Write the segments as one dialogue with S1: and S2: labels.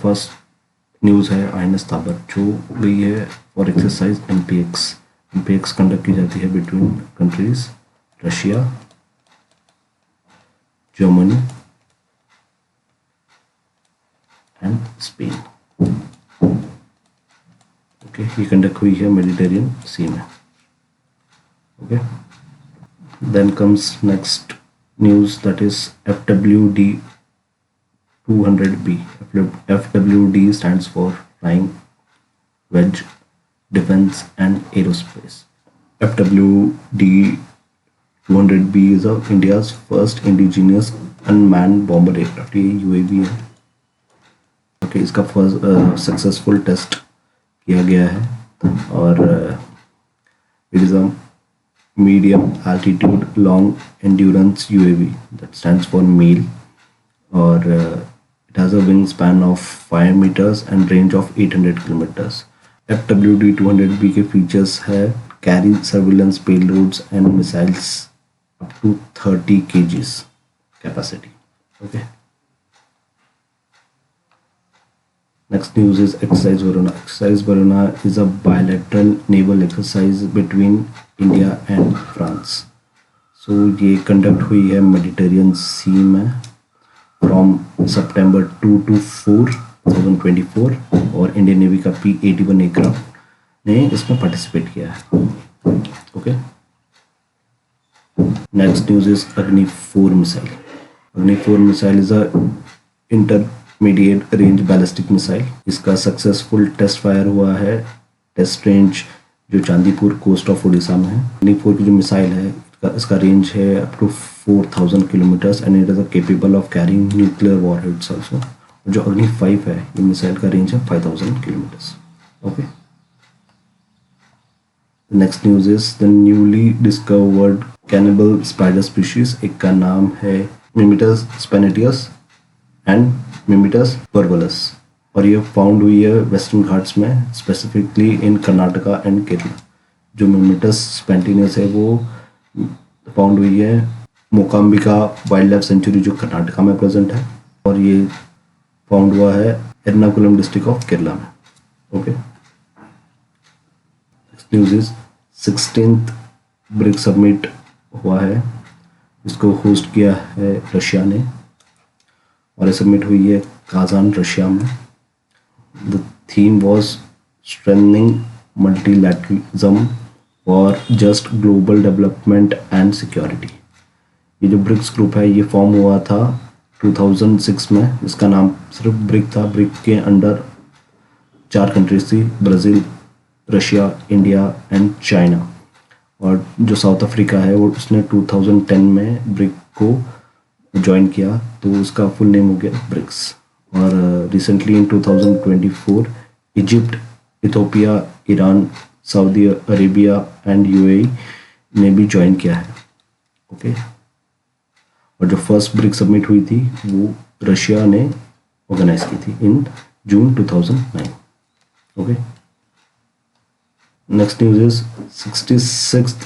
S1: First news है INS Tabar, जो गई है for exercise MPX. MPX conduct की जाती है between countries Russia, Germany and Spain. Okay, ये कंडक्ट हुई है मेडिटेरियन सी में। Okay, then comes next news, that is FWD 200B. FWD stands for Flying Wedge Defense and Aerospace. FWD 200B is India's first indigenous unmanned bomber aircraft. ये UAV है। Okay, इसका first successful test किया गया है और it is a medium altitude long endurance UAV that stands for MEAL, और it has a wingspan of 5 meters and range of 800 kilometers. FWD 200B के features है carry surveillance payloads and missiles up to 30 kgs capacity. Okay. Next news is Exercise Varuna. Exercise Varuna is a bilateral naval exercise between India and France. So ये conduct हुई है Mediterranean sea में from September 2 to 4, 2024, और Indian navy का P-81 aircraft ने इसमें participate किया है। ओके, नेक्स्ट न्यूज इज अग्नि 4 मिसाइल। अग्नि 4 missile is a intermediate range ballistic missile. इसका सक्सेसफुल टेस्ट फायर हुआ है टेस्ट रेंज जो चांदीपुर कोस्ट ऑफ उड़ीसा में है। अग्नि 4 की जो मिसाइल है इसका रेंज है up to 4000 kilometres and it is capable of carrying nuclear warheads also. जो अग्नि 5 है, ये मिसाइल का रेंज है 5000 kilometres. Okay, next news is the newly discovered cannibal spider species. एक का नाम है मिमिटस स्पेनेटियस एंड मिमिटस बर्बलस, और ये फाउंड हुई है वेस्टर्न घाट्स में, specifically in Karnataka and Kerala. जो मिमिटस स्पेंटिनियस है वो फाउंड हुई है मोकाम्बिका वाइल्ड लाइफ सेंचुरी जो कर्नाटका में प्रेजेंट है, और ये फाउंड हुआ है एर्नाकुलम डिस्ट्रिक्ट ऑफ केरला में। Okay, next news is 16th brick summit हुआ है, इसको होस्ट किया है रशिया ने, और ये समिट हुई है काजान रशिया में। The theme was strengthening multilateralism for just global development and security. ये जो ब्रिक्स ग्रुप है ये फॉर्म हुआ था 2006 में। इसका नाम सिर्फ ब्रिक था। ब्रिक के अंडर 4 कंट्रीज थी, Brazil, Russia, India and China, और जो साउथ अफ्रीका है वो उसने 2010 में ब्रिक को ज्वाइन किया, तो उसका फुल नेम हो गया ब्रिक्स। और recently in 2024 Egypt, Ethiopia, Iran, Saudi Arabia and UAE ने भी ज्वाइन किया है। ओके, और जो फर्स्ट ब्रिक सबमिट हुई थी वो रशिया ने ऑर्गेनाइज की थी in June 2009। Okay, next news is 66th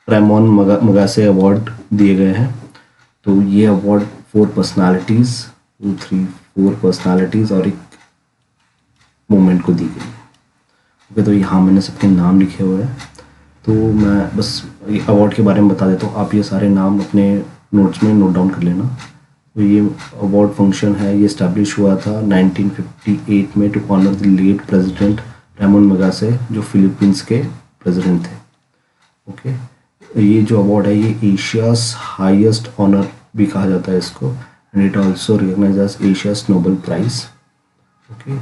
S1: Ramon Magsaysay award दिए गए हैं। तो ये अवार्ड 4 पर्सनालिटीज़, 2, 3, 4 पर्सनालिटीज़ और एक मूवमेंट को दी गई है। ओके, तो यहाँ मैंने सबके नाम लिखे हुए हैं, तो मैं बस अवार्ड के बारे में बता देता हूँ। आप ये सारे नाम अपने नोट्स में नोट डाउन कर लेना। तो ये अवार्ड फंक्शन है, ये इस्टेब्लिश हुआ था 1958 में to honour the late president Ramon Magsaysay, जो फिलीपींस के प्रेसिडेंट थे। ओके, ये जो अवार्ड है ये एशियाज़ हाईएस्ट ऑनर भी कहा जाता है इसको, and it also recognise as Asia's Nobel prize. Okay,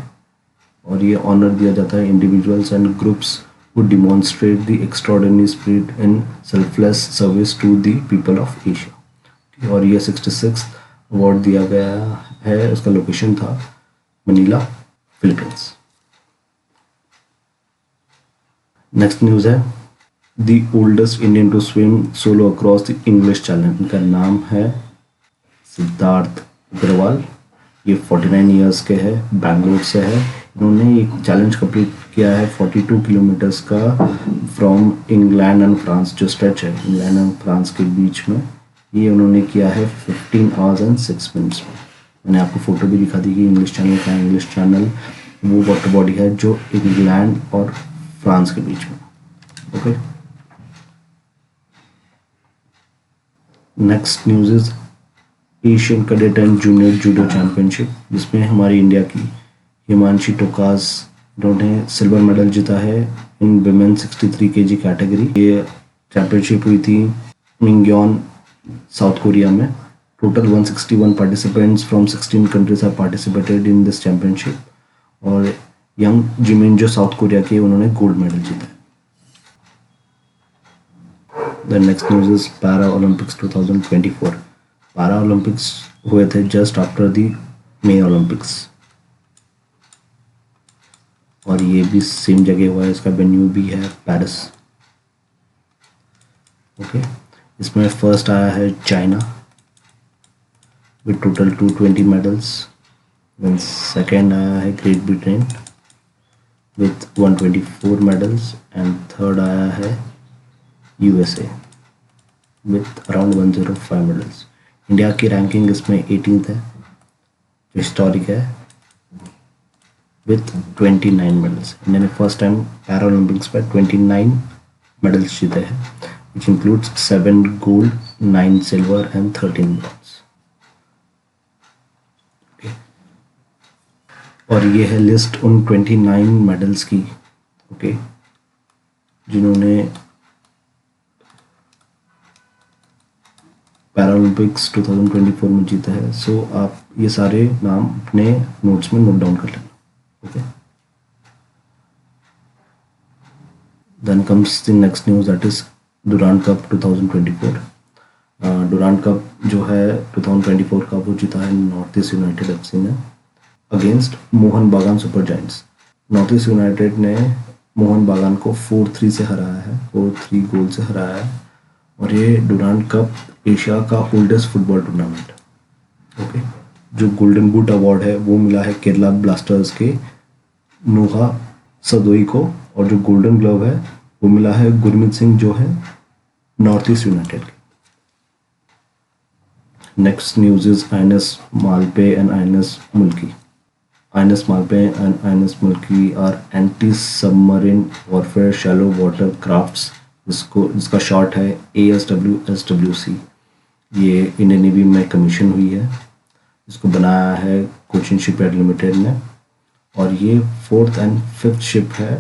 S1: और ये ऑनर दिया जाता है individuals and groups who demonstrate the extraordinary spirit and selfless service to the people of Asia. और ये 66th अवार्ड दिया गया है, उसका लोकेशन था मनीला, फिलीपींस। नेक्स्ट न्यूज़ है the oldest Indian to swim solo across the English channel. इनका नाम है सिद्धार्थ अग्रवाल। ये 49 ईयर्स के हैं, बैंगलोर से है। इन्होंने एक चैलेंज कंप्लीट किया है 42 किलोमीटर्स का फ्रॉम इंग्लैंड एंड फ्रांस, जो स्ट्रेच है इंग्लैंड एंड फ्रांस के बीच में, ये उन्होंने किया है 15 hours and 6 minutes में। मैंने आपको फोटो भी दिखा दी कि इंग्लिश चैनल का है। इंग्लिश चैनल वो वाटर बॉडी है जो इंग्लैंड और फ्रांस के बीच में। Okay, next news is Asian cadet and junior judo championship, जिसमें हमारी इंडिया की हिमांशी टोकाज, इन्होंने सिल्वर मेडल जीता है इन विमेन 63 केजी कैटेगरी। ये चैंपियनशिप हुई थी मिंगयोन, साउथ कोरिया में। Total 161 participants from 16 countries have participated in this championship. और यंग जिमिन जो साउथ कोरिया के, उन्होंने गोल्ड मेडल जीता है। The next news is para Olympics 2024। Para Olympics हुए थे just after the may Olympics, और ये भी सेम जगह हुआ है। इसका वेन्यू भी है पेरिस। ओके, इसमें फर्स्ट आया है China with total 220 medals. Then second आया है Great Britain with 124 medals, and third आया है USA with around 105 medals. India की रैंकिंग इसमें 18th है, जो हिस्टोरिक है, विथ 29 मेडल्स। इंडिया ने फर्स्ट टाइम पैरा ओलंपिक्स में 29 मेडल्स जीते हैं, which includes 7 gold, 9 silver and 13 bronze. और ये है लिस्ट उन 29 मेडल्स की, ओके, जिन्होंने पैरालंपिक्स 2024 में जीता है। सो आप ये सारे नाम अपने नोट्स में नोट डाउन कर लेना। Okay, then comes the next news, that is Durand cup 2024। Durand cup जो है 2024 का, वो जीता है नॉर्थ ईस्ट यूनाइटेड एफसी ने against Mohan Bagan super giants. North East United ने मोहन बागान को 4-3 से हराया है, 4-3 गोल से हराया है। और ये डुरांड कप एशिया का ओल्डेस्ट फुटबॉल टूर्नामेंट। ओके, जो गोल्डन बूट अवार्ड है वो मिला है केरला ब्लास्टर्स के नोहा सदोई को, और जो गोल्डन ग्लव है वो मिला है गुरमीत सिंह, जो है नॉर्थ ईस्ट यूनाइटेड के। Next news is INS Malpe and INS मुल्की। INS Malpe and INS Mulki are anti-submarine warfare shallow water crafts, जिसका शॉर्ट है ASWSWC। ये इंडियन नेवी में कमीशन हुई है। इसको बनाया है कोचिन शिपयार्ड लिमिटेड ने, और ये 4th and 5th शिप है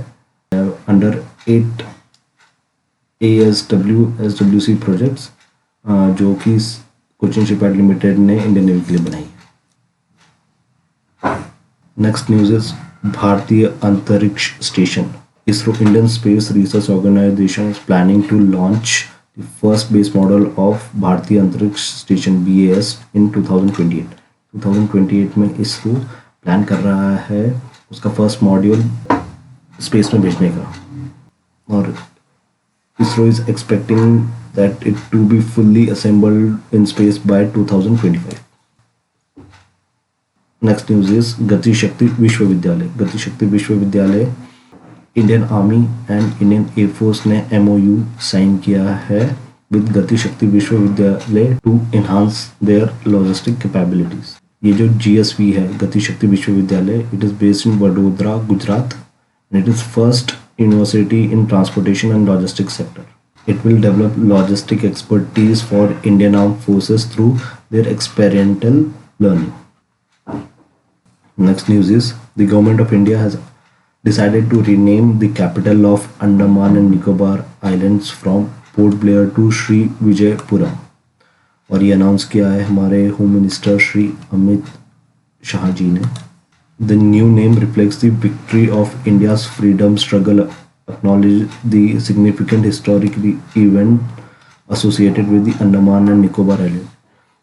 S1: अंडर 8 ASWSWC प्रोजेक्ट्स, जो कि कोचिन शिपयार्ड लिमिटेड ने इंडियन नेवी के लिए बनाई है। Next news is Bharatiya Antariksh station. ISRO, Indian space research organisation, is planning to launch the first base model of Bharatiya Antariksh station BAS इन 2028। 2028 में इसरो प्लान कर रहा है उसका फर्स्ट मॉड्यूल स्पेस में भेजने का, और ISRO is expecting that it to be fully assembled in space by 2025। Next news is Gati Shakti Vishwavidyalaya. Gati Shakti Vishwavidyalaya, Indian army and Indian air force ने MOU साइन किया है with Gati Shakti Vishwavidyalaya to enhance their logistic capabilities. ये जो GSV है, Gati Shakti Vishwavidyalaya, it is based in Vadodara, Gujarat, and it is first university in transportation and logistic sector. It will develop logistic expertise for Indian Armed Forces through their experiential learning. Next news is the government of India has decided to rename the capital of Andaman and Nicobar Islands from Port Blair to Sri Vijayapuram। और ये announce किया है हमारे home minister Shri Amit Shah ji ने। The new name reflects the victory of India's freedom struggle, acknowledge the significant historic event associated with the Andaman and Nicobar Island.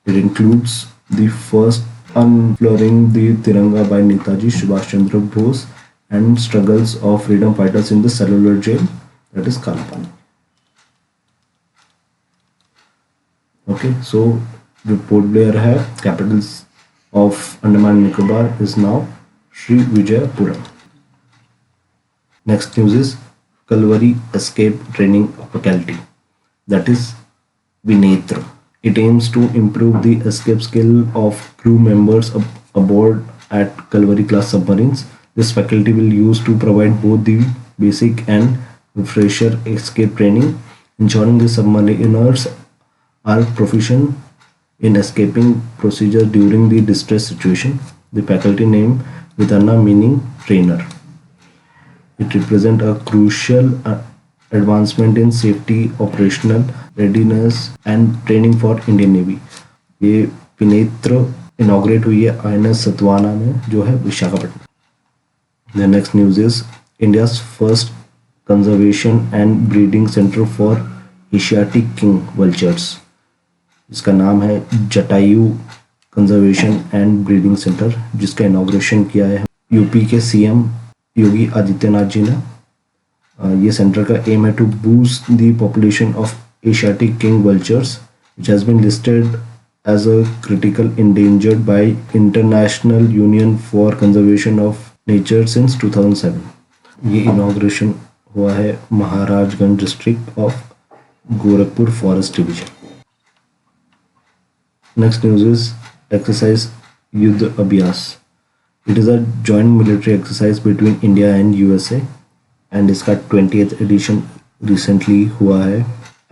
S1: It includes the first unfurling the Tiranga by Netaji Subhash Chandra Bose and struggles of freedom fighters in the cellular jail, that is Kalapani. Okay, so जो पोर्ट ब्लेयर है, capitals of Andaman Nicobar, is now Shri Vijayapuram. Next news is Kalvari escape training faculty, that is Vinetra. It aims to improve the escape skill of crew members aboard at Calvary class submarines. This faculty will use to provide both the basic and refresher escape training, ensuring the submariners are proficient in escaping procedures during the distress situation. The faculty name Vitarna meaning trainer. It represents a crucial advancement in safety, operational readiness and training for Indian Navy. ये पिनेत्र inaugurate हुई है INS Satavahana में जो है Visakhapatnam. The next news is India's first conservation and breeding center for Asiatic king vultures. इसका नाम है Jatayu conservation and breeding centre, जिसका इनॉग्रेशन किया है यूपी के सीएम योगी आदित्यनाथ जी ने. ये सेंटर का एम है to boost the population of Asiatic king vultures which has been listed as a critical endangered by International Union for Conservation of Nature since 2007. ये inauguration हुआ है Maharajganj district of Gorakhpur forest division. Next news is exercise Yuddha Abhyas. It is a joint military exercise between India and USA and इसका 20th edition recently हुआ है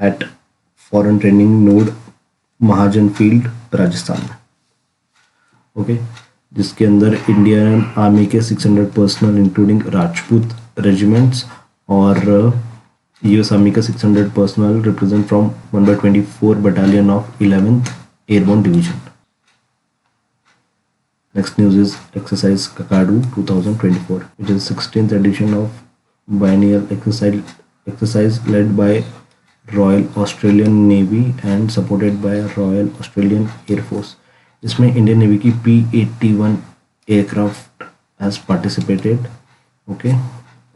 S1: at Foreign Training Node Mahajan field Rajasthan में. Okay, जिसके अंदर Indian army के 600 personal including Rajput regiments और US army का 600 personal represent from 1/24 battalion of 11th Airborne Division. Next news is exercise Kakadu 2024. It is 16th edition of biennial exercise led by Royal Australian Navy and supported by Royal Australian Air Force. इसमें Indian Navy की P-81 aircraft has participated. Okay.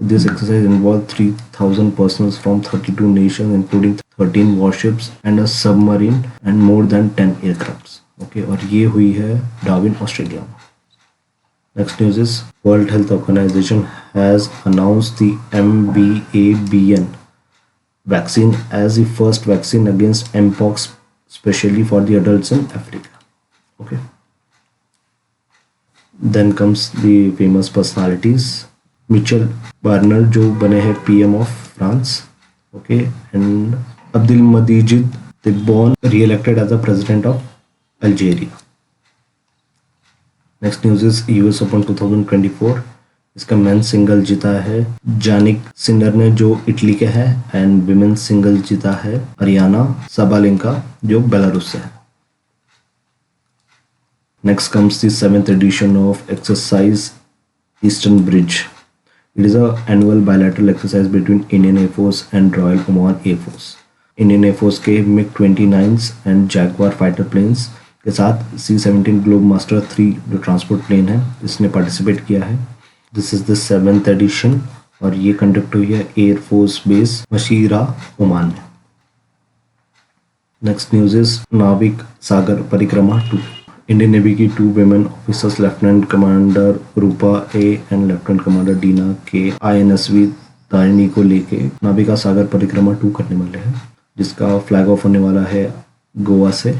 S1: This exercise involved 3,000 personnel from 32 nations, including 13 warships and a submarine and more than 10 aircrafts. Okay, और ये हुई है Darwin Australia में. Next news is World Health Organization has announced the MVABN vaccine as the first vaccine against Mpox, especially for the adults in Africa. Okay. Then comes the famous personalities. Michel Barnier जो बने हैं PM of France. Okay, and Abdelmadjid Tebboune re-elected as a president of Algeria. Next news is US Open 2024. इसका men's single जीता है जानिक Sinner ने जो Italy के है एंड विमेंस सिंगल जीता है अरियाना साबालेंका जो बेलारूस से है. Next comes the 7th edition of exercise eastern bridge. It is an annual bilateral exercise between Indian Air Force and Royal Oman Air Force. Indian Air Force के MiG-29s and Jaguar fighter planes के साथ C-17 Globemaster 3 जो transport plane है इसने participate किया है. This is the 7th edition और ये कंडक्ट हुई है air force base Masirah Oman में. Next news is Navika Sagar Parikrama 2. Indian Navy की 2 women officers lieutenant commander Roopa A and lieutenant commander Deena K INSV Tarini को लेके नाविका सागर परिक्रमा 2 करने वाले हैं, जिसका फ्लैग ऑफ होने वाला है गोवा से.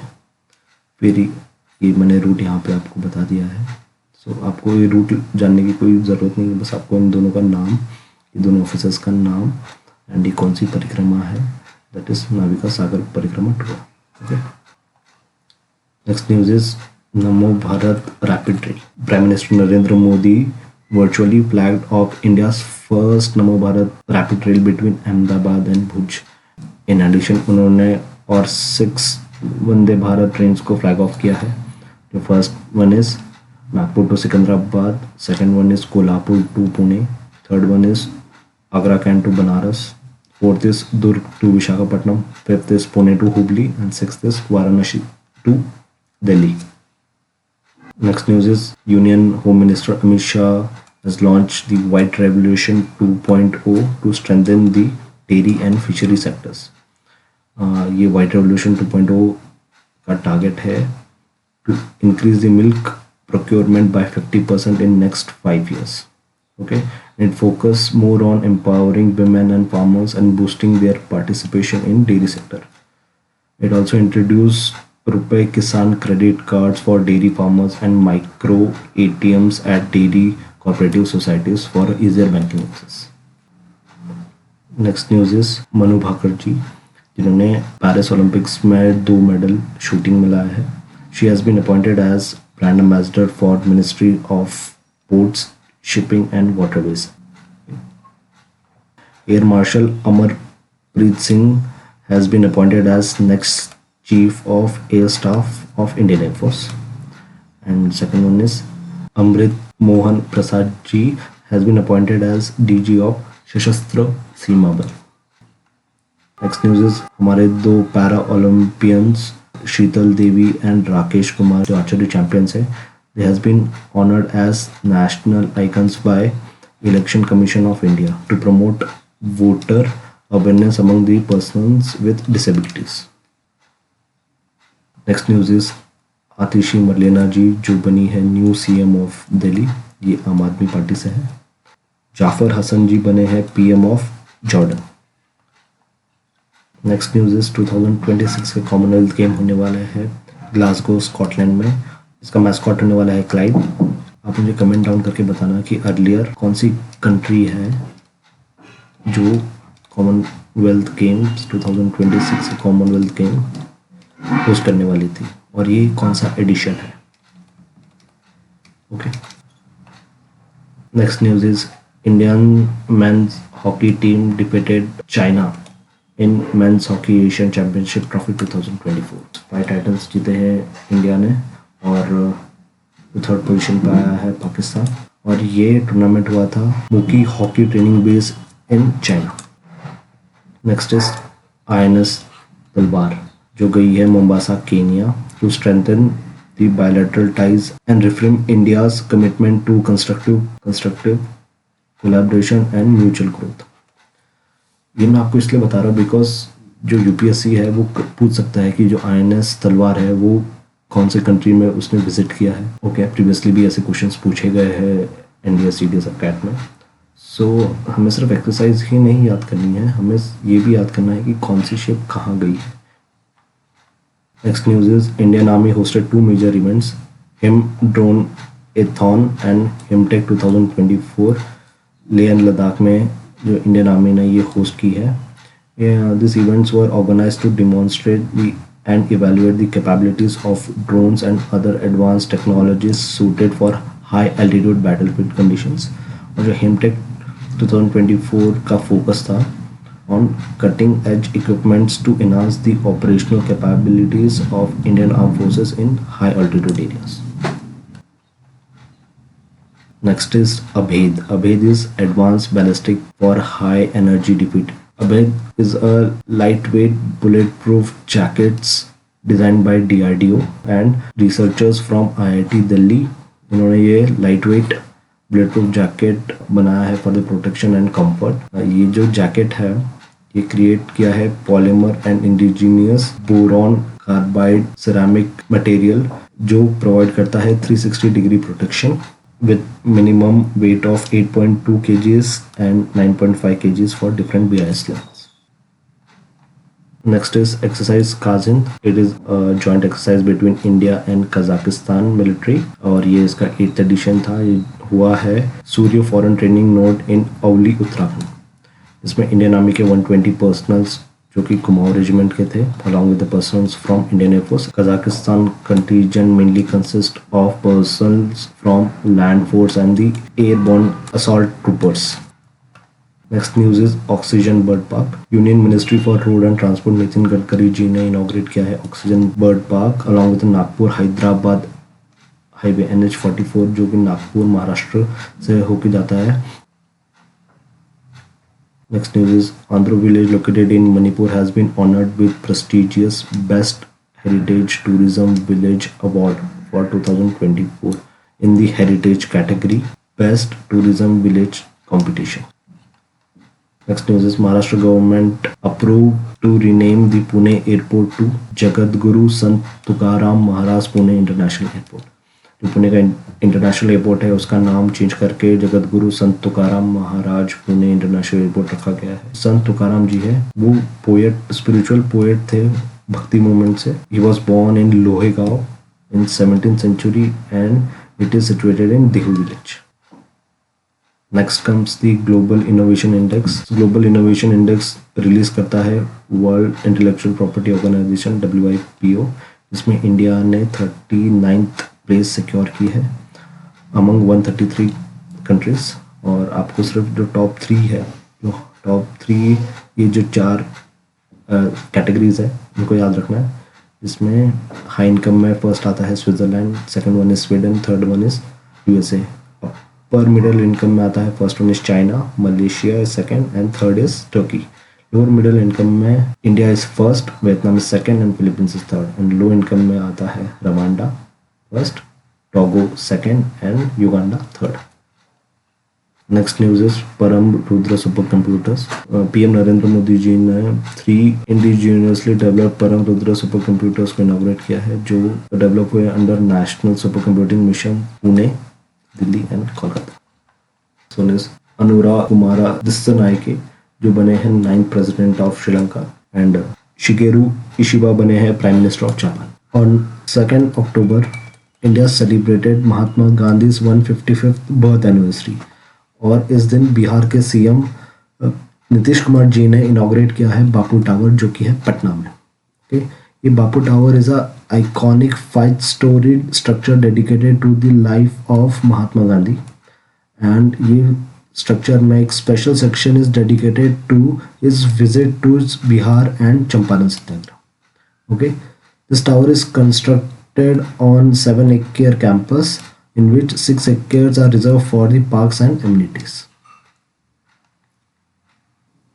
S1: फिर ये मैंने रूट यहाँ पे आपको बता दिया है. सो आपको ये रूट जानने की कोई ज़रूरत नहीं है, बस आपको इन दोनों का नाम, ये दोनों ऑफिसर्स का नाम एंड ये कौन सी परिक्रमा है, that is Navika Sagar Parikrama 2. Okay. Next news is Namo Bharat Rapid Rail. Prime Minister Narendra Modi virtually flagged off India's first Namo Bharat Rapid Rail between Ahmedabad and Bhuj. In addition, उन्होंने और 6 Vande Bharat trains को flag off किया है. जो first one is Nagpur to Secunderabad, second one is Kolhapur to Pune, third one is Agra cantt to Banaras, fourth is Durg to Visakhapatnam, fifth is Pune to Hubli and sixth is Varanasi to Delhi. Next news is Union Home Minister Amit Shah has launched the White Revolution 2.0 to strengthen the dairy and fishery sectors. ये White Revolution 2.0 का target है to increase the milk procurement by 50% in next 5 years. Okay, and it focus more on empowering women and farmers and boosting their participation in dairy sector. It also introduced रुपए किसान credit cards for dairy farmers and micro ATMs at dairy cooperative societies for easier banking access. Next news is Manu Bhaker ji, जिन्होंने Paris Olympics में 2 medal shooting में लाया है. She has been appointed as brand ambassador for ministry of ports, shipping and waterways. Air marshal Amarpreet Singh has been appointed as next Chief of Air Staff of Indian Air Force. And second one is Amrit Mohan Prasad ji has been appointed as DG of Sashastra Seema Bal. Next news is हमारे 2 para Olympians Sheetal Devi and Rakesh Kumar जो archery champions है, they has been honored as national icons by Election Commission of India to promote voter awareness among the persons with disabilities. Next news is आतिशी मरलेना जी जो बनी है new CM of Delhi, ये आम आदमी party से है. जाफर हसन जी बने हैं PM of Jordan. Next news is 2026 के कॉमनवेल्थ गेम होने वाले हैं ग्लासगो स्कॉटलैंड में. इसका मैस्कॉट होने वाला है क्लाइड. आप मुझे कमेंट डाउन करके बताना कि अर्लियर कौन सी कंट्री है जो कॉमनवेल्थ गेम्स 2026 के कॉमनवेल्थ गेम होस्ट करने वाली थी और ये कौन सा एडिशन है. Okay, next news is Indian men's hockey team defeated China in men's hockey Asian championship trophy 2024. 5 titles जीते हैं इंडिया ने और 3rd पोजीशन पे आया है पाकिस्तान. और ये टूर्नामेंट हुआ था Moqi hockey training base in China. Next is INS Talwar जो गई है Mombasa Kenya to strengthen the bilateral ties and reframe India's commitment to constructive collaboration and mutual growth. ये मैं आपको इसलिए बता रहा हूँ बिकॉज जो UPSC है वो पूछ सकता है कि जो INS तलवार है वो कौन से कंट्री में उसने विजिट किया है. ओके, प्रीवियसली भी ऐसे क्वेश्चंस पूछे गए हैं NDS CDS कैट में. सो हमें सिर्फ एक्सरसाइज ही नहीं याद करनी है, हमें ये भी याद करना है कि कौन सी शिप कहाँ गई है. Next news is Indian Army hosted 2 major events, Him dronathon and Himtech 2024 Leh and Ladakh में जो इंडियन आर्मी ने ये होस्ट की है. This events were organized to demonstrate the and evaluate the capabilities of drones and other advanced technologies suited for high altitude battlefield conditions. और जो हिमटेक 2024 का focus था on cutting edge equipments to enhance the operational capabilities of Indian Armed Forces in high altitude areas. Next is Abhed. Abhed is advanced ballistic for high energy defeat. Abhed is a lightweight bulletproof jackets designed by DRDO and researchers from IIT Delhi. इन्होंने ये lightweight bulletproof jacket बनाया है for the protection and comfort. ये जो jacket है ये create किया है polymer and indigenous boron carbide ceramic material जो provide करता है 360 degree protection with minimum weight of 8.2 kgs and 9.5 kgs for different BIS levels. Next is exercise Kazin. It is a joint exercise between India and Kazakhstan military और ये इसका 8th edition था. ये हुआ है Surya foreign training node in Auli Uttarakhand. इसमें Indian army के 120 personnels जो कि कुमाऊं रेजिमेंट के थे along with the persons from Indian Air Force. Kazakhstan contingent mainly consists of persons from land force and the airborne assault troopers. Next news is Oxygen Bird Park. Union Ministry for Road and Transport Nitin Gadkari ji ने inaugurate किया है oxygen bird park along with Nagpur Hyderabad highway NH44 जो कि नागपुर महाराष्ट्र से होकर जाता है. Next news is Andhra village located in Manipur has been honored with prestigious Best Heritage Tourism Village Award for 2024 in the Heritage category Best Tourism Village Competition. Next news is Maharashtra government approved to rename the Pune airport to Jagadguru Sant Tukaram Maharaj Pune International Airport. जो पुणे का international airport है उसका नाम change करके जगतगुरु संत तुकाराम महाराज Pune international airport रखा गया है. संत तुकाराम जी है वो पोएट, स्पिरिचुअल पोएट थे भक्ति मूवमेंट से। He was born in Lohegaon in 17th century and it is situated in Dehu village. Next comes the Global Innovation Index. Global Innovation Index release करता है World Intellectual Property Organisation WIPO, जिसमें India ने 39th place secure की है among 133 countries. और आपको सिर्फ जो टॉप 3 है, जो टॉप 3 ये जो 4 कैटेगरीज है उनको याद रखना है। इसमें हाई इनकम में फर्स्ट आता है Switzerland, second one is Sweden, third one is USA। पर मिडिल इनकम में आता है first one is China, Malaysia is second and third is Turkey. Lower middle income में India is first, Vietnam is second and Philippines is third. And low income में आता है Rwanda first, Togo second and Uganda third. Next news is Param Rudra super computers. PM Narendra Modi ji ने 3 indigenously develop Param Rudra super computers को inaugurate किया है, जो develop हुए under national super computing mission Pune, Delhi and Kolkata. So Anura Kumara Dissanayake जो बने हैं 9th president of Sri Lanka, and Shigeru Ishiba बने हैं prime minister of Japan. On 2nd October India celebrated Mahatma Gandhi 155th birth anniversary, और इस दिन बिहार के CM नीतीश कुमार जी ने इनॉग्रेट किया है बापू टावर, जो कि है पटना में। ओके, ये Bapu tower is a iconic 5-storied structure dedicated to the life of Mahatma Gandhi, and ये स्ट्रक्चर में एक special section is dedicated to his visit to Bihar and Champaran Satyagraha. Okay, this tower is constructed on 7 acre campus in which 6 acres are reserved for the parks and amenities.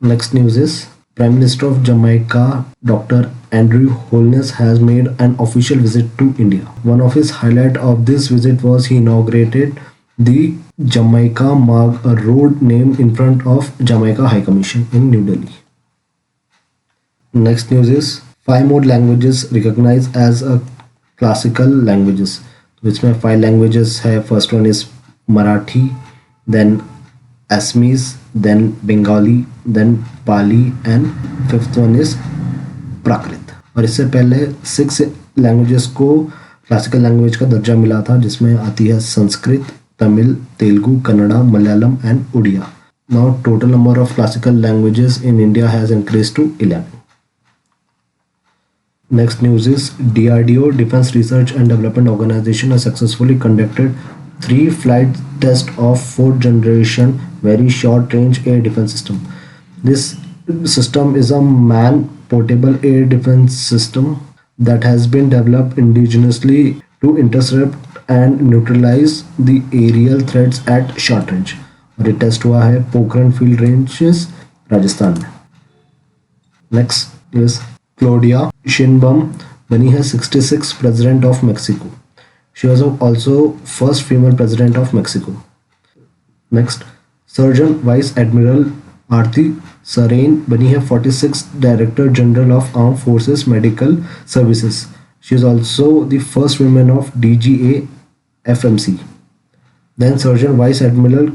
S1: Next news is Prime Minister of Jamaica Dr. Andrew Holness has made an official visit to India. One of his highlight of this visit was he inaugurated the Jamaica Marg, a road named in front of Jamaica High Commission in New Delhi. Next news is 5 more languages recognized as a classical languages, जिसमें 5 languages है। First one is Marathi, then Assamese, then Bengali, then Pali and 5th one is Prakrit. और इससे पहले 6 languages को classical language का दर्जा मिला था, जिसमें आती है Sanskrit, Tamil, Telugu, Kannada, Malayalam and Oriya. Now total number of classical languages in India has increased to 11। Next news is DRDO, Defense Research and Development Organization, has successfully conducted 3 flight tests of 4th generation very short range air defense system. This system is a man portable air defense system that has been developed indigenously to intercept and neutralize the aerial threats at short range. और ये test हुआ है Pokhran field ranges Rajasthan में। Next is Claudia शिनबम बनी है 66th president of Mexico. She was also first female president of Mexico. Next surgeon vice admiral Arti Sarin बनी है 46th director general of arm forces medical services. She is also the first women of DGA FMC। Then surgeon vice admiral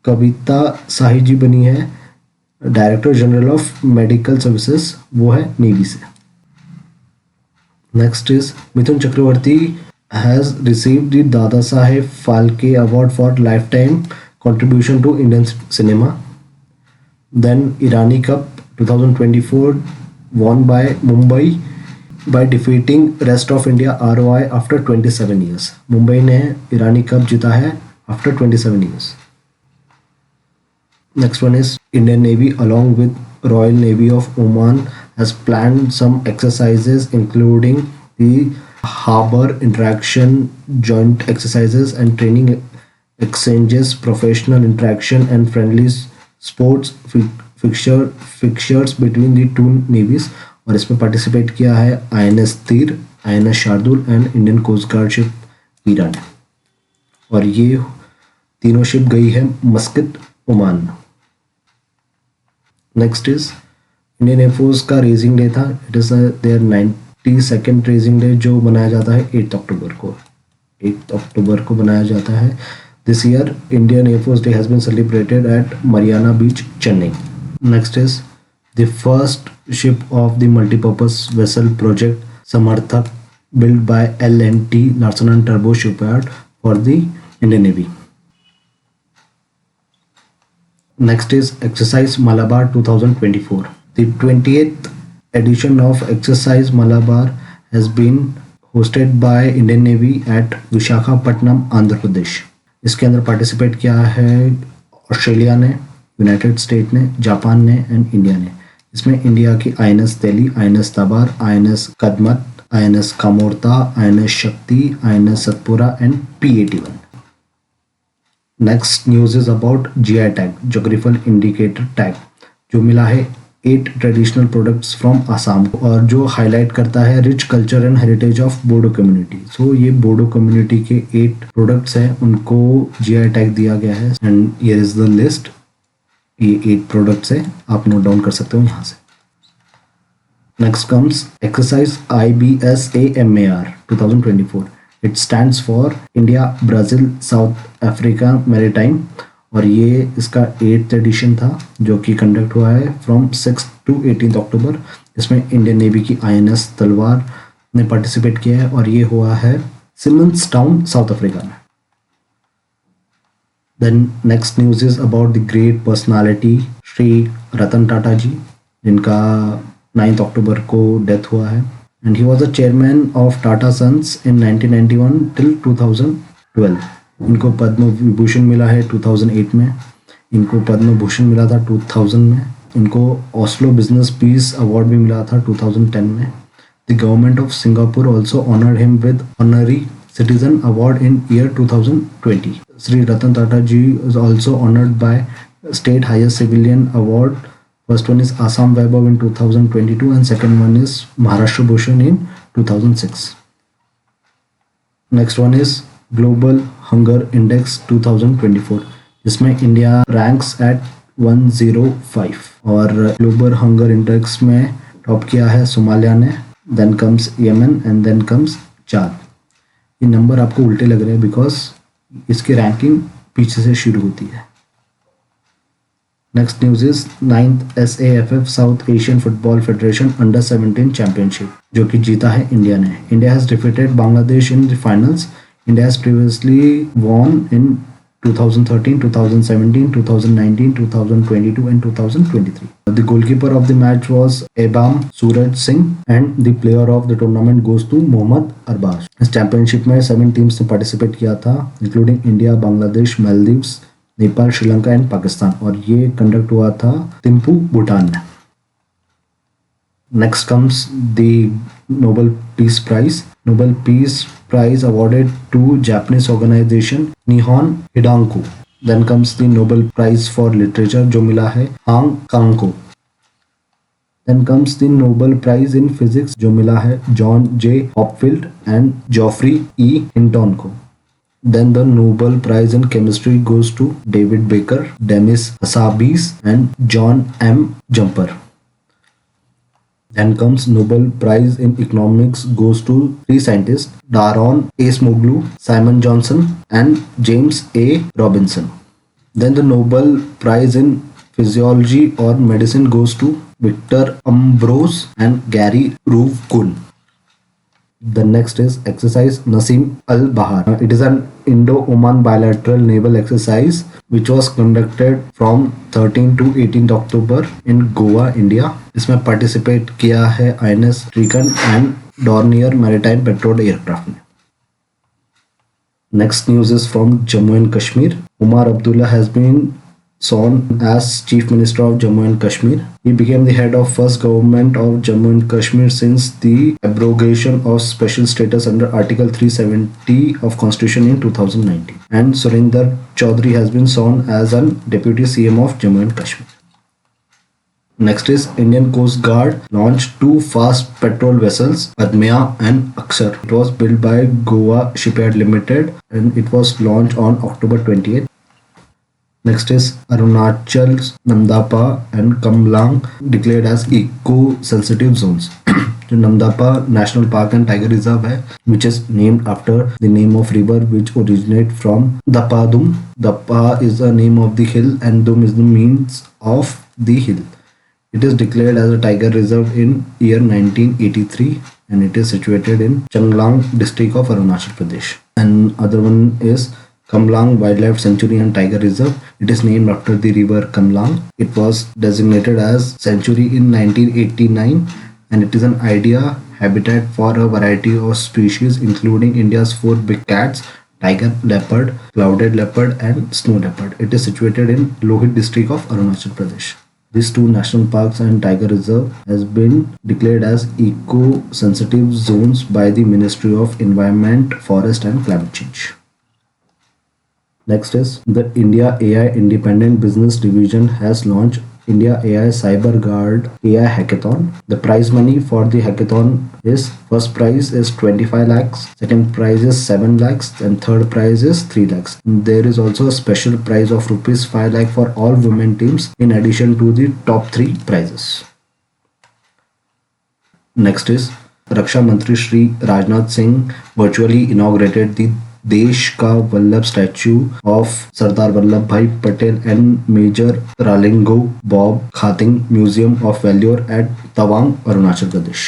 S1: Kavita Sahi ji बनी है director general of medical services, वो है navy से। Next is Mithun Chakraborty has received the Dada Saheb Phalke award for life time contribution to Indian cinema. Then Irani Cup 2024 won by Mumbai by defeating rest of India ROI after 27 years. Mumbai ने ईरानी cup जीता है after 27 years. Next one is Indian Navy along with Royal Navy of Oman has planned some exercises including the harbor interaction joint exercises and training exchanges, professional interaction and friendly sports fixtures between the two navies. और इसमें participate किया है INS Tir, INS Shardul and Indian coast guard ship Veera ने। और ये तीनों ship गई है मस्कट ओमान में। नेक्स्ट इज इंडियन एयरफोर्स का रेजिंग डे था। It is their 92nd raising day जो मनाया जाता है 8 अक्टूबर को। 8 अक्टूबर को मनाया जाता है। This year Indian air force day has been celebrated at Marina beach, Chennai. Next is The first ship of the multipurpose vessel project Samarthak, built by L&T Larsen and Turbo Shipyard for the Indian Navy. Next is Exercise Malabar 2024. The 20th edition of Exercise Malabar has been hosted by Indian Navy at Vishakhapatnam, Andhra Pradesh. इसके अंदर participate किया है Australia ने, United State ने, Japan ने and India ने. इसमें India की INS Delhi, INS Tabar, INS Kadmatt, INS Kamorta, INS Shakti, INS Satpura and P-81. Next news is about GI tag, geographical indicator tag, जो मिला है 8 ट्रेडिशनल प्रोडक्ट्स फ्रॉम आसाम, और जो हाईलाइट करता है rich culture and heritage of Bodo community. So ये बोडो कम्युनिटी के 8 प्रोडक्ट्स हैं, उनको GI टैग दिया गया है and here is the list. ये 8 प्रोडक्ट्स है, आप नोट डाउन कर सकते हो यहाँ से. Next comes exercise IBSAMAR 2024. It stands for India, Brazil, south Africa maritime, और ये इसका 8th एडिशन था जो कि कंडक्ट हुआ है फ्रॉम 6 to 18 अक्टूबर. इसमें इंडियन नेवी की INS तलवार ने पार्टिसिपेट किया है और ये हुआ है सिमंस टाउन, साउथ अफ्रीका में. Then next news is about the great personality Shri Ratan Tata ji, जिनका 9 अक्टूबर को डेथ हुआ है. And he was the chairman of Tata sons in 1991 till 2012. इनको पद्म विभूषण मिला है 2008 में, इनको पद्म भूषण मिला था 2000 में, इनको ऑस्लो बिजनेस पीस अवार्ड भी मिला था 2010 में. The government of Singapore also honoured him with honorary citizen award in year 2020. Shri Ratan Tata ji is also honoured by state highest civilian award. First one is Assam Vaibhav in 2022 and second one is Maharashtra Bhushan in 2006. Next one is Global Hunger Index 2024, जिसमें India ranks at 105 और global hunger index में top किया है Somalia ने, then comes Yemen and then comes Chad. ये number आपको उल्टे लग रहे हैं बिकॉज इसकी रैंकिंग पीछे से शुरू होती है. Next news is 9th SAFF south Asian football federation under 17 championship, जो कि जीता है इंडिया ने. India has defeated Bangladesh in the finals. India has previously von in 2013, 2017, 2019, 2022 and 2023. The goalkeeper of the match was Ebam Suraj Singh and the player of the tournament goes to Mohammad Arbaz. इस championship में 7 teams ने participate किया था, including India, Bangladesh, Maldives, Nepal, Sri Lanka and Pakistan, और ये conduct हुआ था थिम्पू, भूटान में. Next comes the Nobel peace prize. Nobel peace prize awarded to Japanese organization Nihon Hidanko. Then comes the Nobel Prize for Literature, जो मिला है हांग कांग को. Then comes the Nobel Prize in Physics, जो मिला है John J Hopfield and Geoffrey E Hinton को. Then the Nobel Prize in Chemistry goes to David Baker, Demis Hassabis and John M. Jumper. Then comes Nobel Prize in Economics goes to 3 scientists, Daron Acemoglu, Simon Johnson and James A. Robinson. Then the Nobel Prize in Physiology or Medicine goes to Victor Ambrose and Gary Ruvkun. The next is exercise Nasim al-Bahar. It is an Indo-Oman bilateral naval exercise which was conducted from 13 to 18 October in Goa, India. इसमें participate किया है INS Triton and Dornier Maritime Patrol aircraft ने. Next news is from Jammu and Kashmir. Umar Abdullah has been sworn as Chief Minister of Jammu and Kashmir. He became the head of first government of Jammu and Kashmir since the abrogation of special status under Article 370 of Constitution in 2019. And Surinder Chaudhary has been sworn as an Deputy CM of Jammu and Kashmir. Next is Indian Coast Guard launched 2 fast patrol vessels, Admaya and Aksar. It was built by Goa Shipyard Limited and it was launched on October 28th. Next is Arunachal's Namdapa and Kamlang declared as eco-sensitive zones. जो Namdapha national park and tiger reserve है, which is named after the name of river which originate from Dapadum. Dapa is the name of the hill and Dum is the means of the hill. It is declared as a tiger reserve in year 1983 and it is situated in Changlang district of Arunachal Pradesh. And other one is Kamlang Wildlife Sanctuary and Tiger Reserve. It is named after the river Kamlang. It was designated as sanctuary in 1989 and it is an ideal habitat for a variety of species including India's 4 big cats, tiger leopard, clouded leopard and snow leopard. It is situated in Lohit district of Arunachal Pradesh. These two national parks and tiger reserve has been declared as eco-sensitive zones by the Ministry of Environment, Forest and Climate Change. Next is the India AI Independent Business Division has launched India AI Cyber Guard AI Hackathon. The prize money for the hackathon is first prize is 25 lakhs, second prize is 7 lakhs and third prize is 3 lakhs. There is also a special prize of rupees 5 lakh for all women teams in addition to the top 3 prizes. Next is Raksha Mantri Shri Rajnath Singh virtually inaugurated the देश का Vallabh statue of Sardar Vallabh Bhai Patel and major Ralengnao Bob Khathing museum of valour at Tawang Arunachal Pradesh.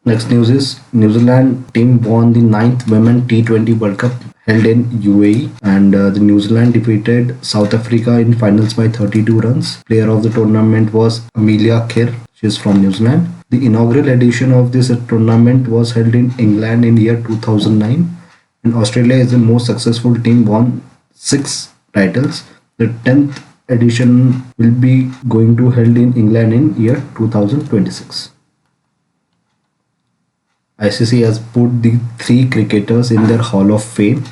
S1: Next news is New Zealand team won the 9th Women T20 World Cup held in UAE and the New Zealand defeated South Africa in finals by 32 runs. Player of the tournament was Amelia Kerr. She is from New Zealand. The inaugural edition of this tournament was held in England in year 2009 and Australia is the most successful team, won 6 titles. The 10th edition will be going to held in England in year 2026. ICC has put the 3 cricketers in their Hall of Fame.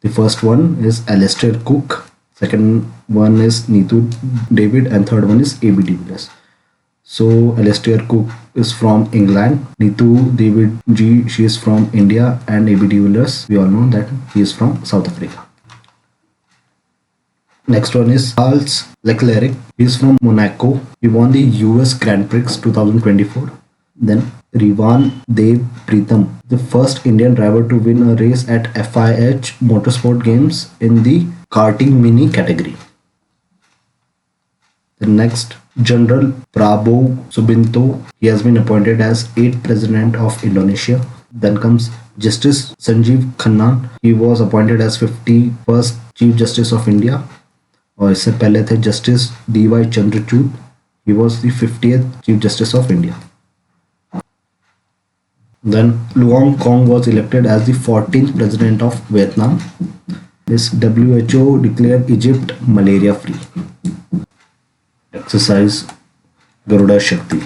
S1: The first one is Alastair Cook, second one is Neetu David and third one is AB de Villiers. So Alastair Cook is from England, Neetu David G, she is from India and AB de Villiers, we all know that he is from South Africa. Next one is Charles Leclerc, he is from Monaco, he won the US Grand Prix 2024. Then Rivan Dev Pritam, the first Indian driver to win a race at FIH Motorsport Games in the karting mini category. The next, General Prabowo Subianto, he has been appointed as 8th President of Indonesia. Then comes Justice Sanjeev Khanna, he was appointed as 51st Chief Justice of India. और इससे पहले थे Justice D.Y. Chandrachud, he was the 50th Chief Justice of India. Then Luong Kong was elected as the 14th President of Vietnam. This WHO declared Egypt malaria free. Exercise Garuda शक्ति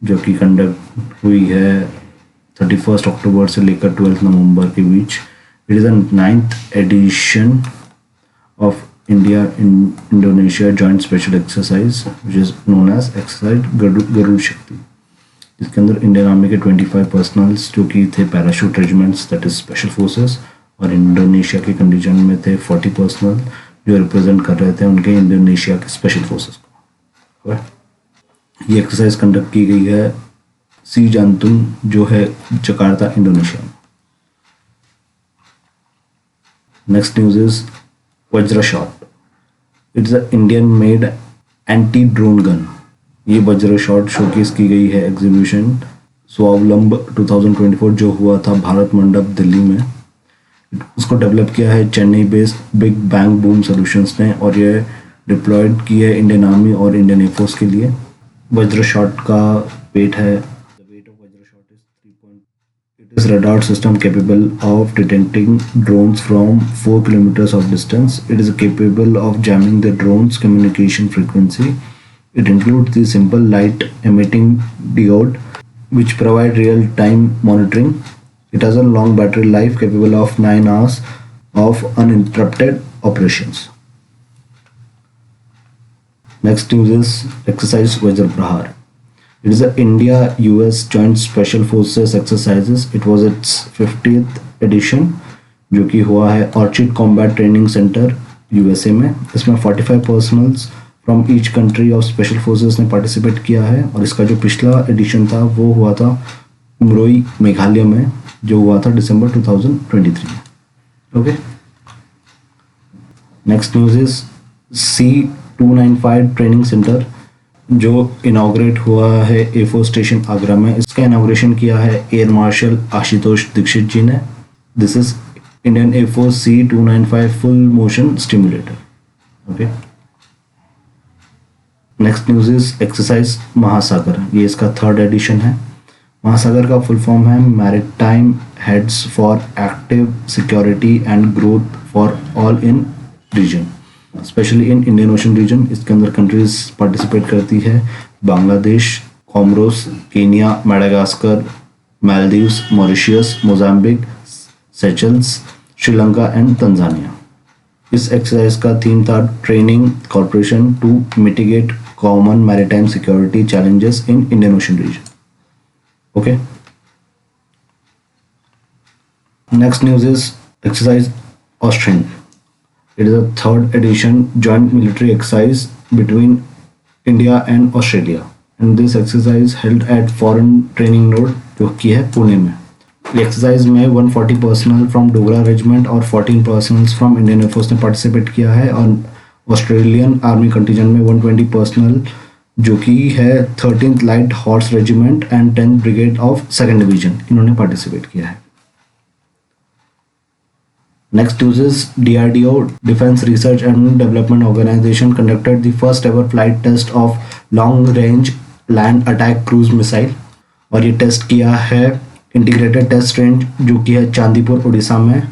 S1: जो कि conduct हुई है 31 अक्टूबर से लेकर 12 नवंबर के बीच. It is a 9th edition of India Indonesia joint special exercise which is known as exercise Garud Shakti. इसके अंदर इंडियन आर्मी के 25 पर्सनल्स जो कि थे parachute regiments that is special forces और इंडोनेशिया के कंडीशन में थे 40 पर्सनल जो रिप्रेजेंट कर रहे थे उनके इंडोनेशिया के स्पेशल फोर्सेस को. ये एक्सरसाइज कंडक्ट की गई है सी जानतुम जो है जकार्ता इंडोनेशिया में. नेक्स्ट न्यूज इज वज्र shot. It's a Indian made anti drone gun. ये वज्र शॉट शोकेस की गई है एग्जीबिशन स्वावलंब 2024 जो हुआ था भारत मंडप दिल्ली में. उसको डेवलप किया है Chennai based big bang boom solutions ने और ये डिप्लॉयड की है इंडियन आर्मी और इंडियन एयरफोर्स के लिए. वज्र शॉट का वेट है it is radar system capable of detecting drones from 4 kilometers of distance. It is capable of jamming the drone's communication frequency. It includes the simple light emitting diode which provide real-time monitoring. It has a long battery life capable of 9 hours of uninterrupted operations. Next news is exercise Vajra Prahar. It is a India-US Joint Special Forces exercises. It was its 50th edition जो कि हुआ है Orchard combat training centre USA में. इसमें 45 personnels from each country of special forces ने participate किया है और इसका जो पिछला एडिशन था वो हुआ था उमरोई मेघालय में जो हुआ था दिसंबर 2023 में. Okay. Next news is C 295 training centre जो इनॉग्रेट हुआ है एयरफोर्स स्टेशन आगरा में। इसका इनॉग्रेशन किया है एयर मार्शल आशुतोष दीक्षित जी ने। This is Indian air force C295 full motion stimulator. Okay, next news is exercise Mahasagar. ये इसका 3rd एडिशन है। महासागर का फुल फॉर्म है maritime heads for active security and growth for all in region, specially in Indian ocean region. इसके अंदर countries participate करती है Bangladesh, Comoros, Kenya, Madagascar, Maldives, Mauritius, Mozambique, Seychelles, Sri Lanka and Tanzania. इस एक्सरसाइज का theme था training corporation to mitigate common maritime security challenges in Indian ocean region. Okay, next news is exercise Austrahind. It is a 3rd edition joint military exercise between India and Australia, and this exercise held at Foreign Training Node जो कि है पुणे में। ये exercise में 140 personal from Dogra regiment और 14 personal from Indian air force ने participate किया है, और ऑस्ट्रेलियन आर्मी कंटीजेंट में 120 पर्सनल जो कि है 13th light horse regiment and 10th brigade of 2nd division, इन्होंने पार्टिसिपेट किया है। Next news is DRDO, Defense Research and Development Organization, conducted the first ever flight test of long range land attack cruise missile, और ये test किया है integrated test range जो कि है चांदीपुर उड़ीसा में,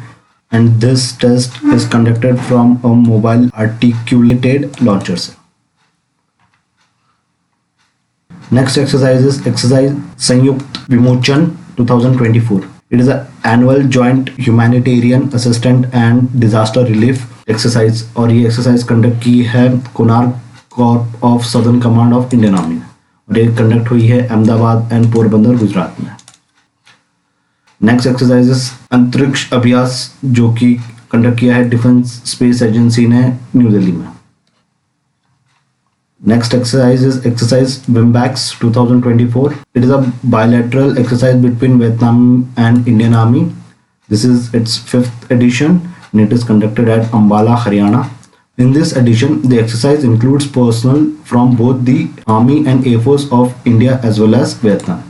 S1: and this test is conducted from a mobile articulated launcher से। Next exercise is exercise Samyukt Vimochan 2024। It is an annual joint humanitarian assistance and disaster relief exercise, और ये एक्सरसाइज कंडक्ट की है Konark Corp of southern command of Indian army, और ये conduct हुई है Ahmedabad and Porbandar Gujarat में। नेक्स्ट एक्सरसाइज अंतरिक्ष अभ्यास जो कि कंडक्ट किया है डिफेंस स्पेस एजेंसी ने न्यू दिल्ली में। Next exercise is exercise WIMBAX 2024. It is a bilateral exercise between Vietnam and Indian Army. This is its 5th edition and it is conducted at Ambala, Haryana. In this edition, the exercise includes personnel from both the Army and Air Force of India as well as Vietnam.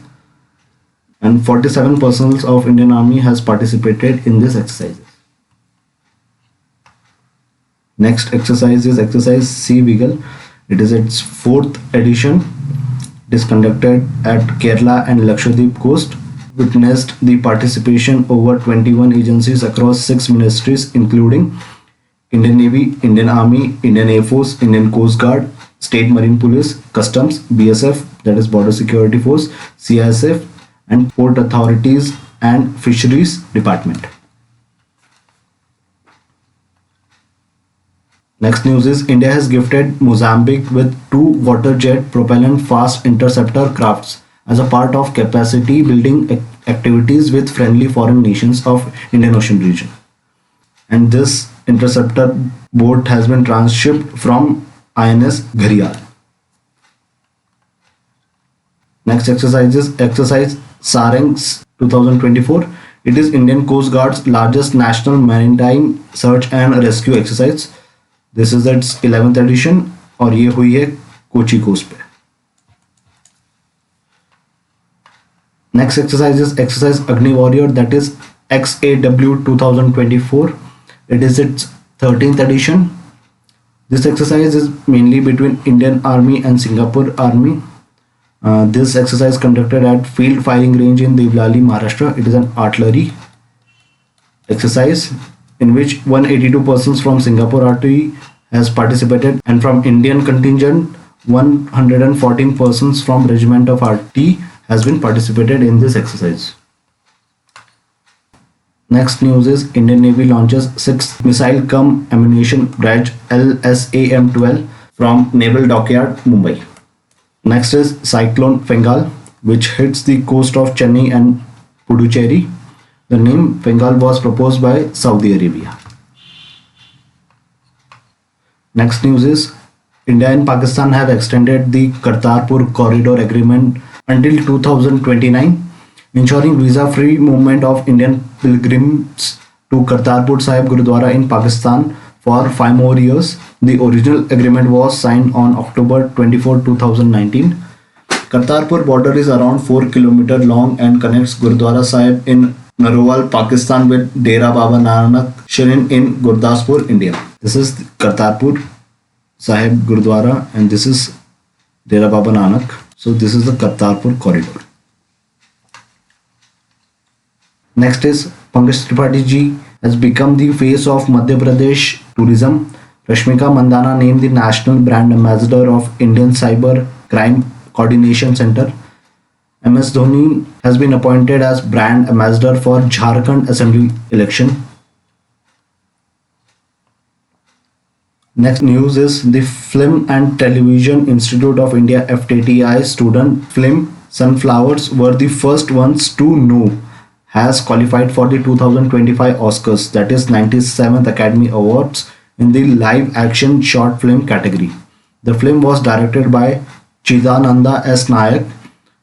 S1: And 47 personnel of Indian Army has participated in this exercise. Next exercise is exercise Sea Beagle. It is its 4th edition. It is conducted at Kerala and Lakshadweep coast. Witnessed the participation over 21 agencies across 6 ministries including Indian Navy, Indian Army, Indian Air Force, Indian Coast Guard, State Marine Police, Customs, BSF, that is Border Security Force, CISF, and Port Authorities and Fisheries Department. Next news is India has gifted Mozambique with 2 water jet propellant fast interceptor crafts as a part of capacity building activities with friendly foreign nations of Indian Ocean region. And this interceptor boat has been transshipped from INS Gharial. Next exercise is exercise Sarangs 2024. It is Indian Coast Guard's largest national maritime search and rescue exercise. This is its 11th edition और ये हुई है Kochi coast पे। Next exercise is exercise Agni Warrior, that is XAW 2024. It is its 13th edition. This exercise is mainly between Indian Army and Singapore Army. This exercise conducted at Field Firing Range in Devlali, Maharashtra. It is an artillery exercise in which 182 persons from Singapore RT has participated, and from Indian contingent 114 persons from regiment of RT has been participated in this exercise. Next news is Indian Navy launches 6th missile cum ammunition barrage LSAM-12 from Naval Dockyard, Mumbai. Next is Cyclone Fengal, which hits the coast of Chennai and Puducherry. The name Bengal was proposed by Saudi Arabia. Next news is India and Pakistan have extended the Kartarpur Corridor Agreement until 2029, ensuring visa-free movement of Indian pilgrims to Kartarpur Sahib Gurudwara in Pakistan for 5 more years. The original agreement was signed on October 24, 2019. Kartarpur border is around 4 kilometers long and connects Gurdwara Sahib in Narowal, Pakistan with Dera Baba Nanak Shirin in Gurdaspur, India. This is Kartarpur Sahib Gurdwara and this is Dera Baba Nanak. So this is the Kartarpur corridor. Next is Pankaj Tripathi ji has become the face of Madhya Pradesh tourism. Rashmika Mandana named the national brand ambassador of Indian Cyber Crime Coordination Center. MS Dhoni has been appointed as brand ambassador for Jharkhand Assembly election. Next news is the Film and Television Institute of India FTTI student film Sunflowers were the first ones to know has qualified for the 2025 Oscars, that is 97th Academy Awards in the live action short film category. The film was directed by Chidananda S. Nayak.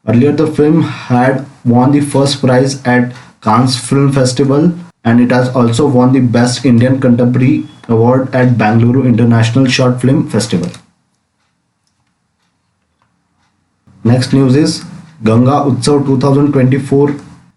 S1: Earlier the film had won the first prize at Cannes Film Festival and it has also won the Best Indian Contemporary Award at Bangalore International Short Film Festival. Next news is Ganga Utsav 2024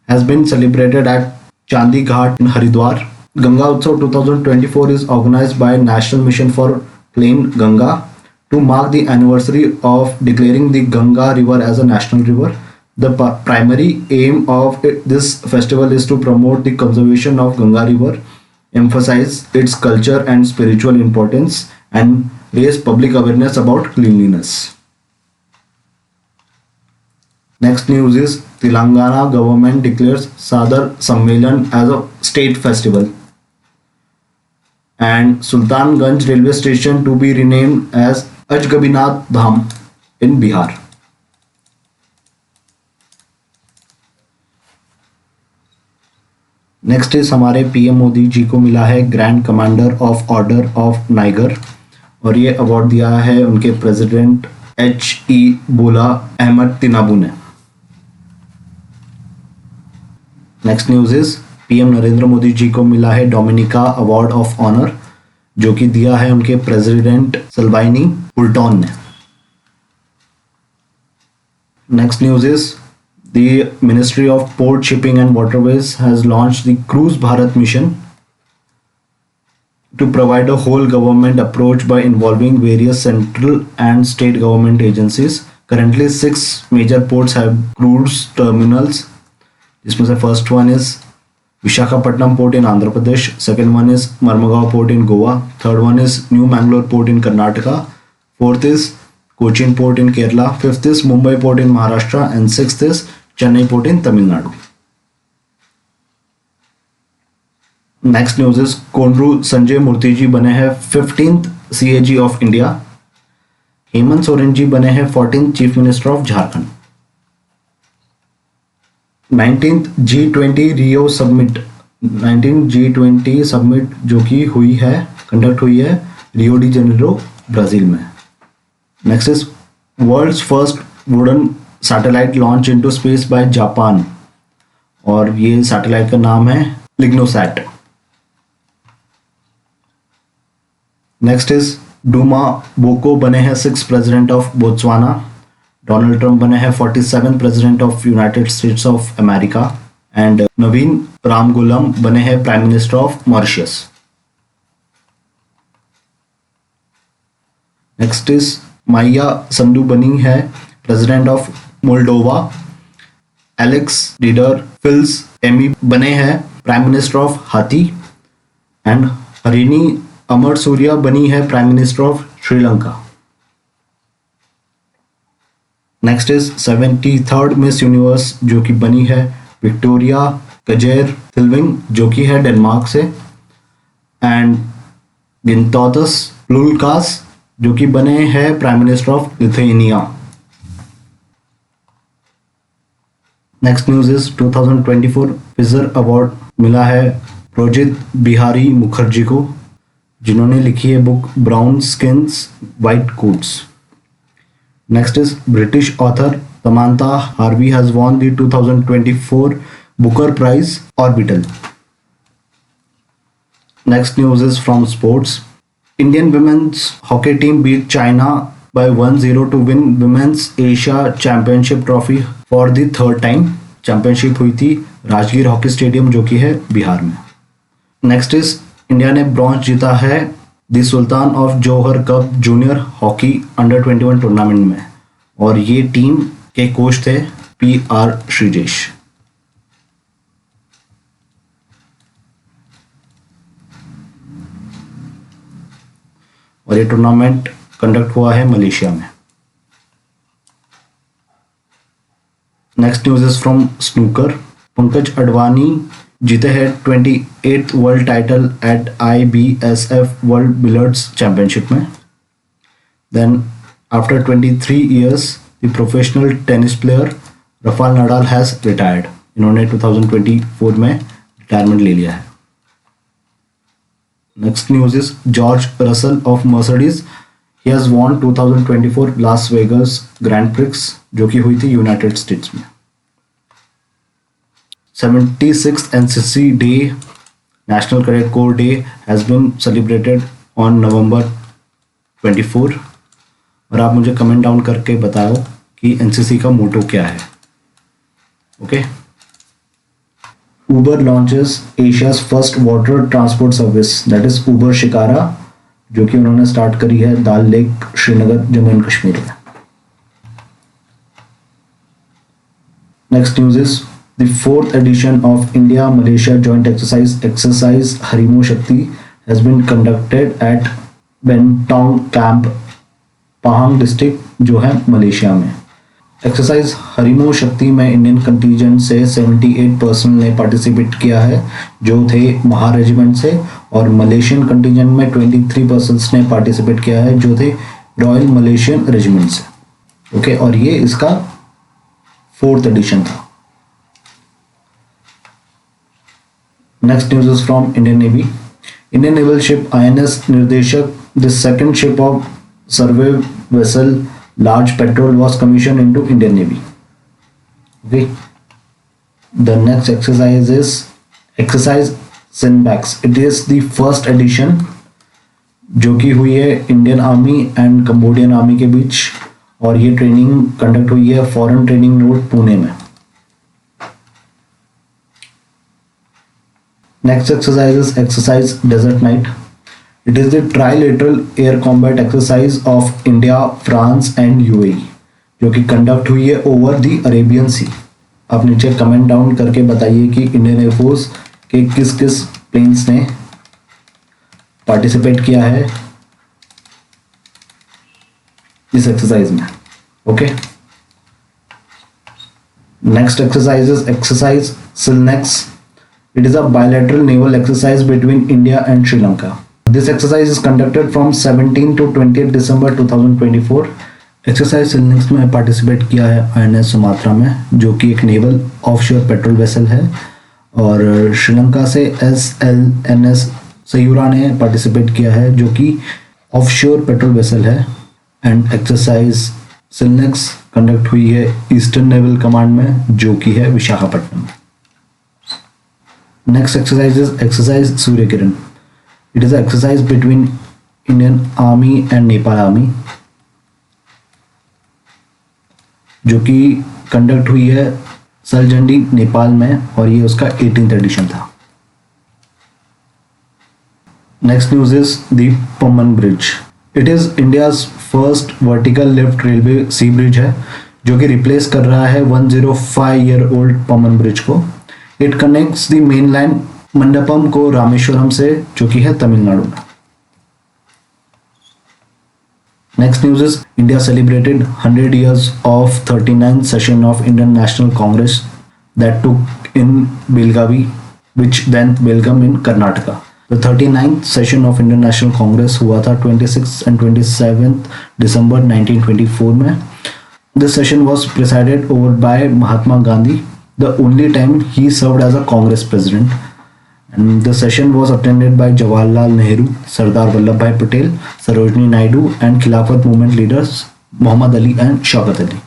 S1: has been celebrated at Chandi Ghat in Haridwar. Ganga Utsav 2024 is organized by National Mission for Clean Ganga to mark the anniversary of declaring the Ganga River as a national river. The primary aim of this festival is to promote the conservation of Ganga River, emphasize its culture and spiritual importance, and raise public awareness about cleanliness. Next news is Telangana government declares Sadar Sammelan as a state festival and Sultanganj railway station to be renamed as Ajgabinath Dham in Bihar. Next is हमारे PM Modi ji को मिला है grand commander of order of Niger और ये award दिया है उनके president H.E. बोला अहमद तिनाबू ने. Next news is PM Narendra Modi ji को मिला है डोमिनिका अवार्ड ऑफ ऑनर जो कि दिया है उनके प्रेसिडेंट सल्वाइनी फुलटॉन ने. Next news is the Ministry of Port Shipping and Waterways has launched the Cruise Bharat mission to provide a whole government approach by involving various central and state government agencies. Currently 6 major ports have cruise terminals. इसमें से first one is Visakhapatnam port in Andhra Pradesh, second one is Marmugao port in Goa, third one is New Mangalore port in Karnataka, fourth is Cochin port in Kerala, fifth is Mumbai port in Maharashtra and sixth is Chennai port in Tamil Nadu. Next news is Kondru Sanjay Murthy जी बने हैं 15th CAG of India. Hemant Soren ji बने हैं 14th Chief Minister of Jharkhand. 19th G20 Rio Summit 19th G20 Summit जो कि हुई है conduct हुई है रियो डी जेनेरो ब्राजील में. Next is world's first wooden satellite launch into space by Japan और ये सैटेलाइट का नाम है LignoSat. Next is Duma Boko बने हैं 6th president of Botswana. Donald Trump बने हैं 47th president of United States of America and Navin Ramgoolam बने हैं prime minister of Mauritius. Next is Maia Sandu बनी है president of Moldova. Alex Didier Fils Amy बने हैं प्राइम मिनिस्टर ऑफ हाथी and Harini अमर सूर्या बनी है prime minister of Sri Lanka. Next is 73rd miss universe जो कि बनी है विक्टोरिया कजेर थिल्विंग जो कि है डेनमार्क से एंड गिनतोतस लुल्कास जो कि बने हैं prime minister of Lithuania. Next news is 2024 Pfizer award मिला है प्रोजित बिहारी मुखर्जी को जिन्होंने लिखी है book Brown Skins White Coats. Next is British author Samantha Harvey has won the 2024 Booker prize Orbital. Next news is from sports. Indian women's hockey team beat China by 1-0 to win Women's Asia Championship trophy for the third time. Championship हुई थी Rajgir hockey stadium जो कि है बिहार में. Next is India ने bronze जीता है the Sultan of Johor cup junior hockey under 21 tournament में और ये टीम के कोच थे PR श्रीजेश. और ये टूर्नामेंट कंडक्ट हुआ है मलेशिया में. Next news is from snooker. Pankaj Advani जीते हैं 28th world title at IBSF world billiards championship में. Then after 23 years the professional tennis player Rafael Nadal has retired. इन्होंने 2024 में रिटायरमेंट ले लिया है. Next news is George Russell of Mercedes. He has won 2024 Las Vegas grand prix जो कि हुई थी यूनाइटेड स्टेट्स में. 76th NCC day national cadet corps day has been celebrated on November 24. और आप मुझे कमेंट डाउन करके बताओ कि NCC का मोटो क्या है. Okay. Uber launches Asia's first water transport service that is Uber shikara जो कि उन्होंने स्टार्ट करी है दाल लेक श्रीनगर जम्मू एंड कश्मीर में. Next news is the 4th edition of India Malaysia joint exercise हरिमो शक्ति has been conducted at Bentong Camp Pahang district जो है Malaysia में. एक्सरसाइज हरिमो शक्ति में इंडियन कंटीजेंट से 78% ने पार्टिसिपेट किया है जो थे महा रेजिमेंट से और मलेशियन कंटीजेंट में 23% ने पार्टिसिपेट किया है जो थे रॉयल मलेशियन रेजिमेंट से. ओके. और ये इसका 4th एडिशन था. Next news is from Indian navy. Indian naval ship INS निर्देशक the second ship of survey vessel large petrol was commissioned into Indian Navy. Okay. The next exercise is exercise Sinbax. It is the first edition जो कि हुई है Indian army and Cambodian army के बीच और ये training conduct हुई है foreign training node Pune में. Next exercise is exercise desert night. It is the trilateral air combat exercise of India, France and UAE जो कि कंडक्ट हुई है ओवर द अरेबियन सी. आप नीचे कमेंट डाउन करके बताइए कि इंडियन एयरफोर्स के किस किस प्लेन्स ने पार्टिसिपेट किया है इस एक्सरसाइज में. Okay. Next exercise is exercise SLINEX. It is a bilateral naval exercise between India and Sri Lanka. This exercise is conducted from 17 to 20th December 2024. Exercise सिलनेक्स में पार्टिसिपेट किया है INS सुमात्रा में जो कि एक नेवल ऑफशोर पेट्रोल वेसल है और श्रीलंका से SLNS सयूरा ने पार्टिसिपेट किया है जो कि ऑफशोर पेट्रोल वेसल है. एंड एक्सरसाइज सिलनेक्स कंडक्ट हुई है ईस्टर्न नेवल कमांड में जो कि है Visakhapatnam. Next exercise is exercise Surya Kiran. It is an exercise between Indian Army and Nepal Army जो कि कंडक्ट हुई है सलजंडी नेपाल में और ये उसका 18th एडिशन था. Next news is the Pamban bridge. It is India's first vertical lift railway sea bridge है जो कि रिप्लेस कर रहा है 105-year-old पम्बन ब्रिज को. It connects the main line Mandapam को रामेश्वरम से जो कि है तमिलनाडु में. Next news is India celebrated 100 years of 39th session of Indian National Congress that took in Belgavi which then Belgaum in Karnataka. The 39th session of Indian National Congress हुआ था 26th and 27th December 1924 में. This session was presided over by Mahatma Gandhi, the only time he served as a Congress president. And the session was attended by Jawaharlal Nehru, Sardar Vallabhbhai Patel, Sarojini Naidu and Khilafat movement leaders Muhammad Ali and Shaukat Ali.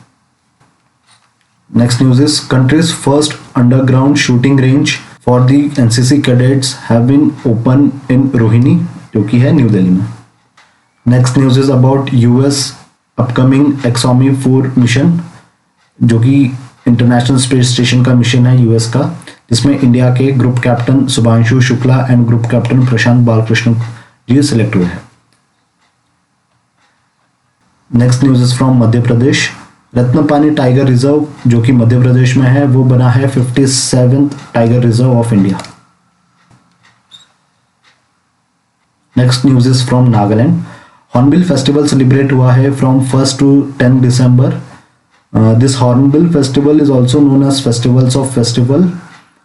S1: Next news is country's first underground shooting range for the NCC cadets have been opened in Rohini जो कि है New Delhi में. Next news is about US upcoming Axiom 4 mission, जो कि international space station का mission है US का, जिसमें इंडिया के group captain Shubhanshu Shukla and group captain Prashant Balakrishnan ji select हुए हैं। Next news is from Madhya Pradesh. Ratnapani tiger reserve, जो कि मध्य प्रदेश में है, वो बना है 57th tiger reserve of India. Next news is from Nagaland. Hornbill festival celebrate हुआ है from 1 to 10 December. This Hornbill festival is also known as Festivals of Festival,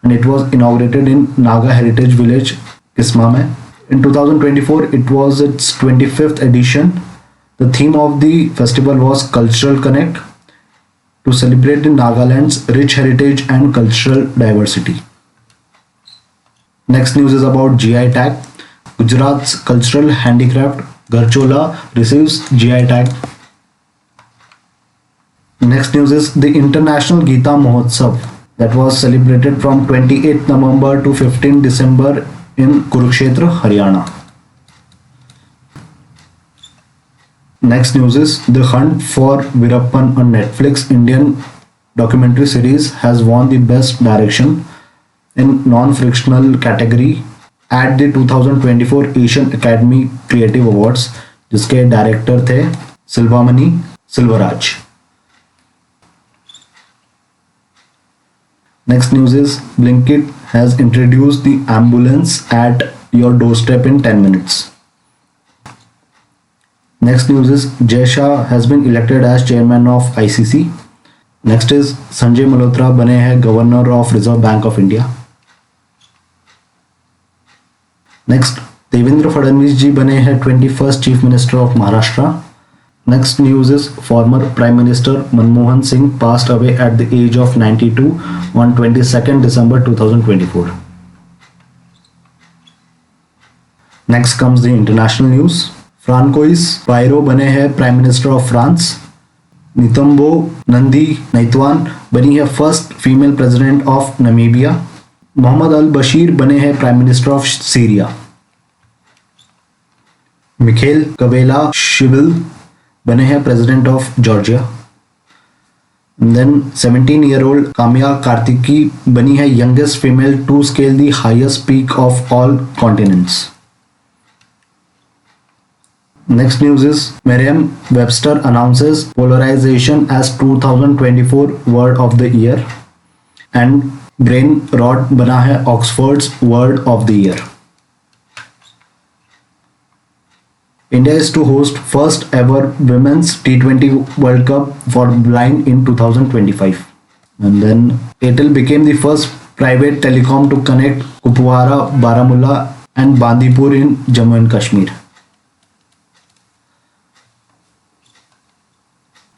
S1: and it was inaugurated in Naga Heritage Village, Kismame. In 2024, it was its 25th edition. The theme of the festival was Cultural Connect, to celebrate in Nagaland's rich heritage and cultural diversity. Next news is about GI tag. Gujarat's cultural handicraft Garchola receives GI tag. Next news is the International Gita Mahotsav that was celebrated from 28th November to 15th December in Kurukshetra, Haryana. Next news is The Hunt for Virappan on Netflix Indian documentary series has won the Best Direction in non-fictional category at the 2024 Asian Academy Creative Awards, जिसके director थे सिल्वामणि Silvaraj. Next news is Blinkit has introduced the ambulance at your doorstep in 10 minutes. Next news is Jay Shah has been elected as chairman of ICC. Next is Sanjay Malhotra बने हैं governor of Reserve Bank of India. Next, Devendra Fadnavis जी बने हैं 21st Chief Minister of Maharashtra. Next news is former Prime Minister Manmohan Singh passed away at the age of 92 on 22nd December 2024. Next comes the international news. Francois Bayrou बने हैं Prime Minister of France. Nitumbo Nandi Naitwan बनी है first female president of Namibia. Mohammed al-Bashir बने हैं Prime Minister of Syria. Mikhail Kavelashvili बने हैं president of Georgia. Then 17-year-old Kaamya Kartiki बनी है youngest female to scale the highest peak of all continents. Next news is Merriam Webster announces polarization as 2024 word of the year, and brain rot बना है Oxford's word of the year. India is to host first ever Women's T20 World Cup for blind in 2025. And then Airtel became the first private telecom to connect Kupwara, Baramulla and Bandipur in Jammu and Kashmir.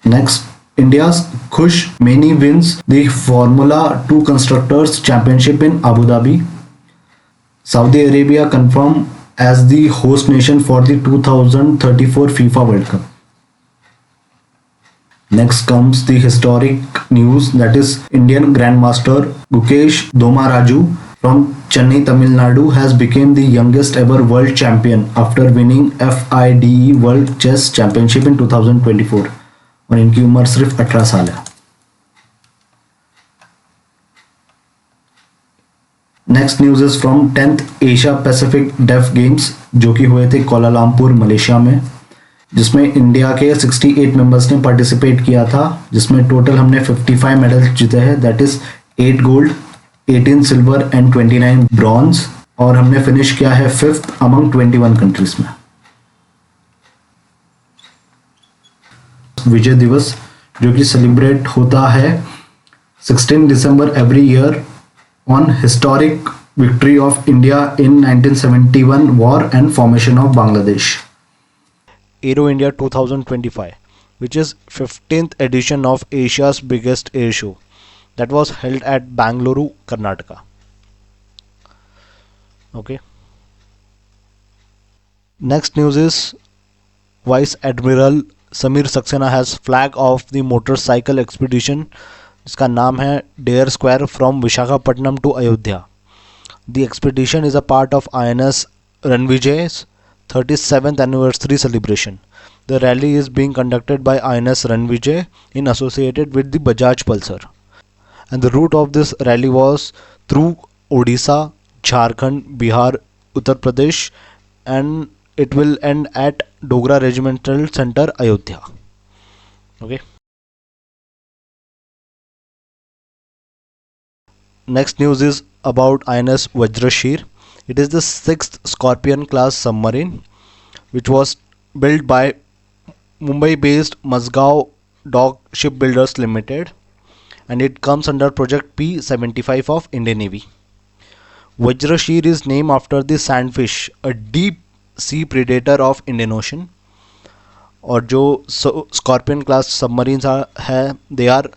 S1: Next, India's Khush Maini wins the Formula 2 Constructors Championship in Abu Dhabi. Saudi Arabia confirmed as the host nation for the 2034 FIFA World Cup. Next comes the historic news, that is Indian Grandmaster Gukesh Domaraju from Chennai, Tamil Nadu has become the youngest ever world champion after winning FIDE World Chess Championship in 2024 और इनकी उम्र सिर्फ 18 साल है। Next news is from 10th Asia Pacific deaf games, जो कि हुए थे कोलालमपुर मलेशिया में, जिसमें इंडिया के 68 मेंबर्स ने पार्टिसिपेट किया था, जिसमें टोटल हमने 55 मेडल्स जीते हैं, that is 8 gold, 18 silver and 29 bronze, और हमने फिनिश किया है 5th अमंग 21 कंट्रीज में। विजय दिवस, जो कि सेलिब्रेट होता है 16 दिसंबर every year on historic victory of India in 1971 war and formation of Bangladesh. Aero India 2025, which is 15th edition of Asia's biggest air show, that was held at Bangalore, Karnataka. Okay. Next news is Vice Admiral Samir Saxena has flag off the motorcycle expedition, इसका नाम है dare square from Visakhapatnam to Ayodhya. The expedition is a part of INS Ranvijay
S2: 37th anniversary celebration. The rally is being conducted by INS Ranvijay in associated with the Bajaj Pulsar. And the route of this rally was through Odisha, Jharkhand, Bihar, Uttar Pradesh, and it will end at Dogra Regimental Center, Ayodhya. Okay. Next news is about INS Vajrashir. It is the sixth Scorpion class submarine, which was built by Mumbai-based Mazgaon Dock Shipbuilders Limited, and it comes under Project P75 of Indian Navy. Vajrashir is named after the sandfish, a deep sea predator of Indian Ocean. और जो scorpion class submarines है they are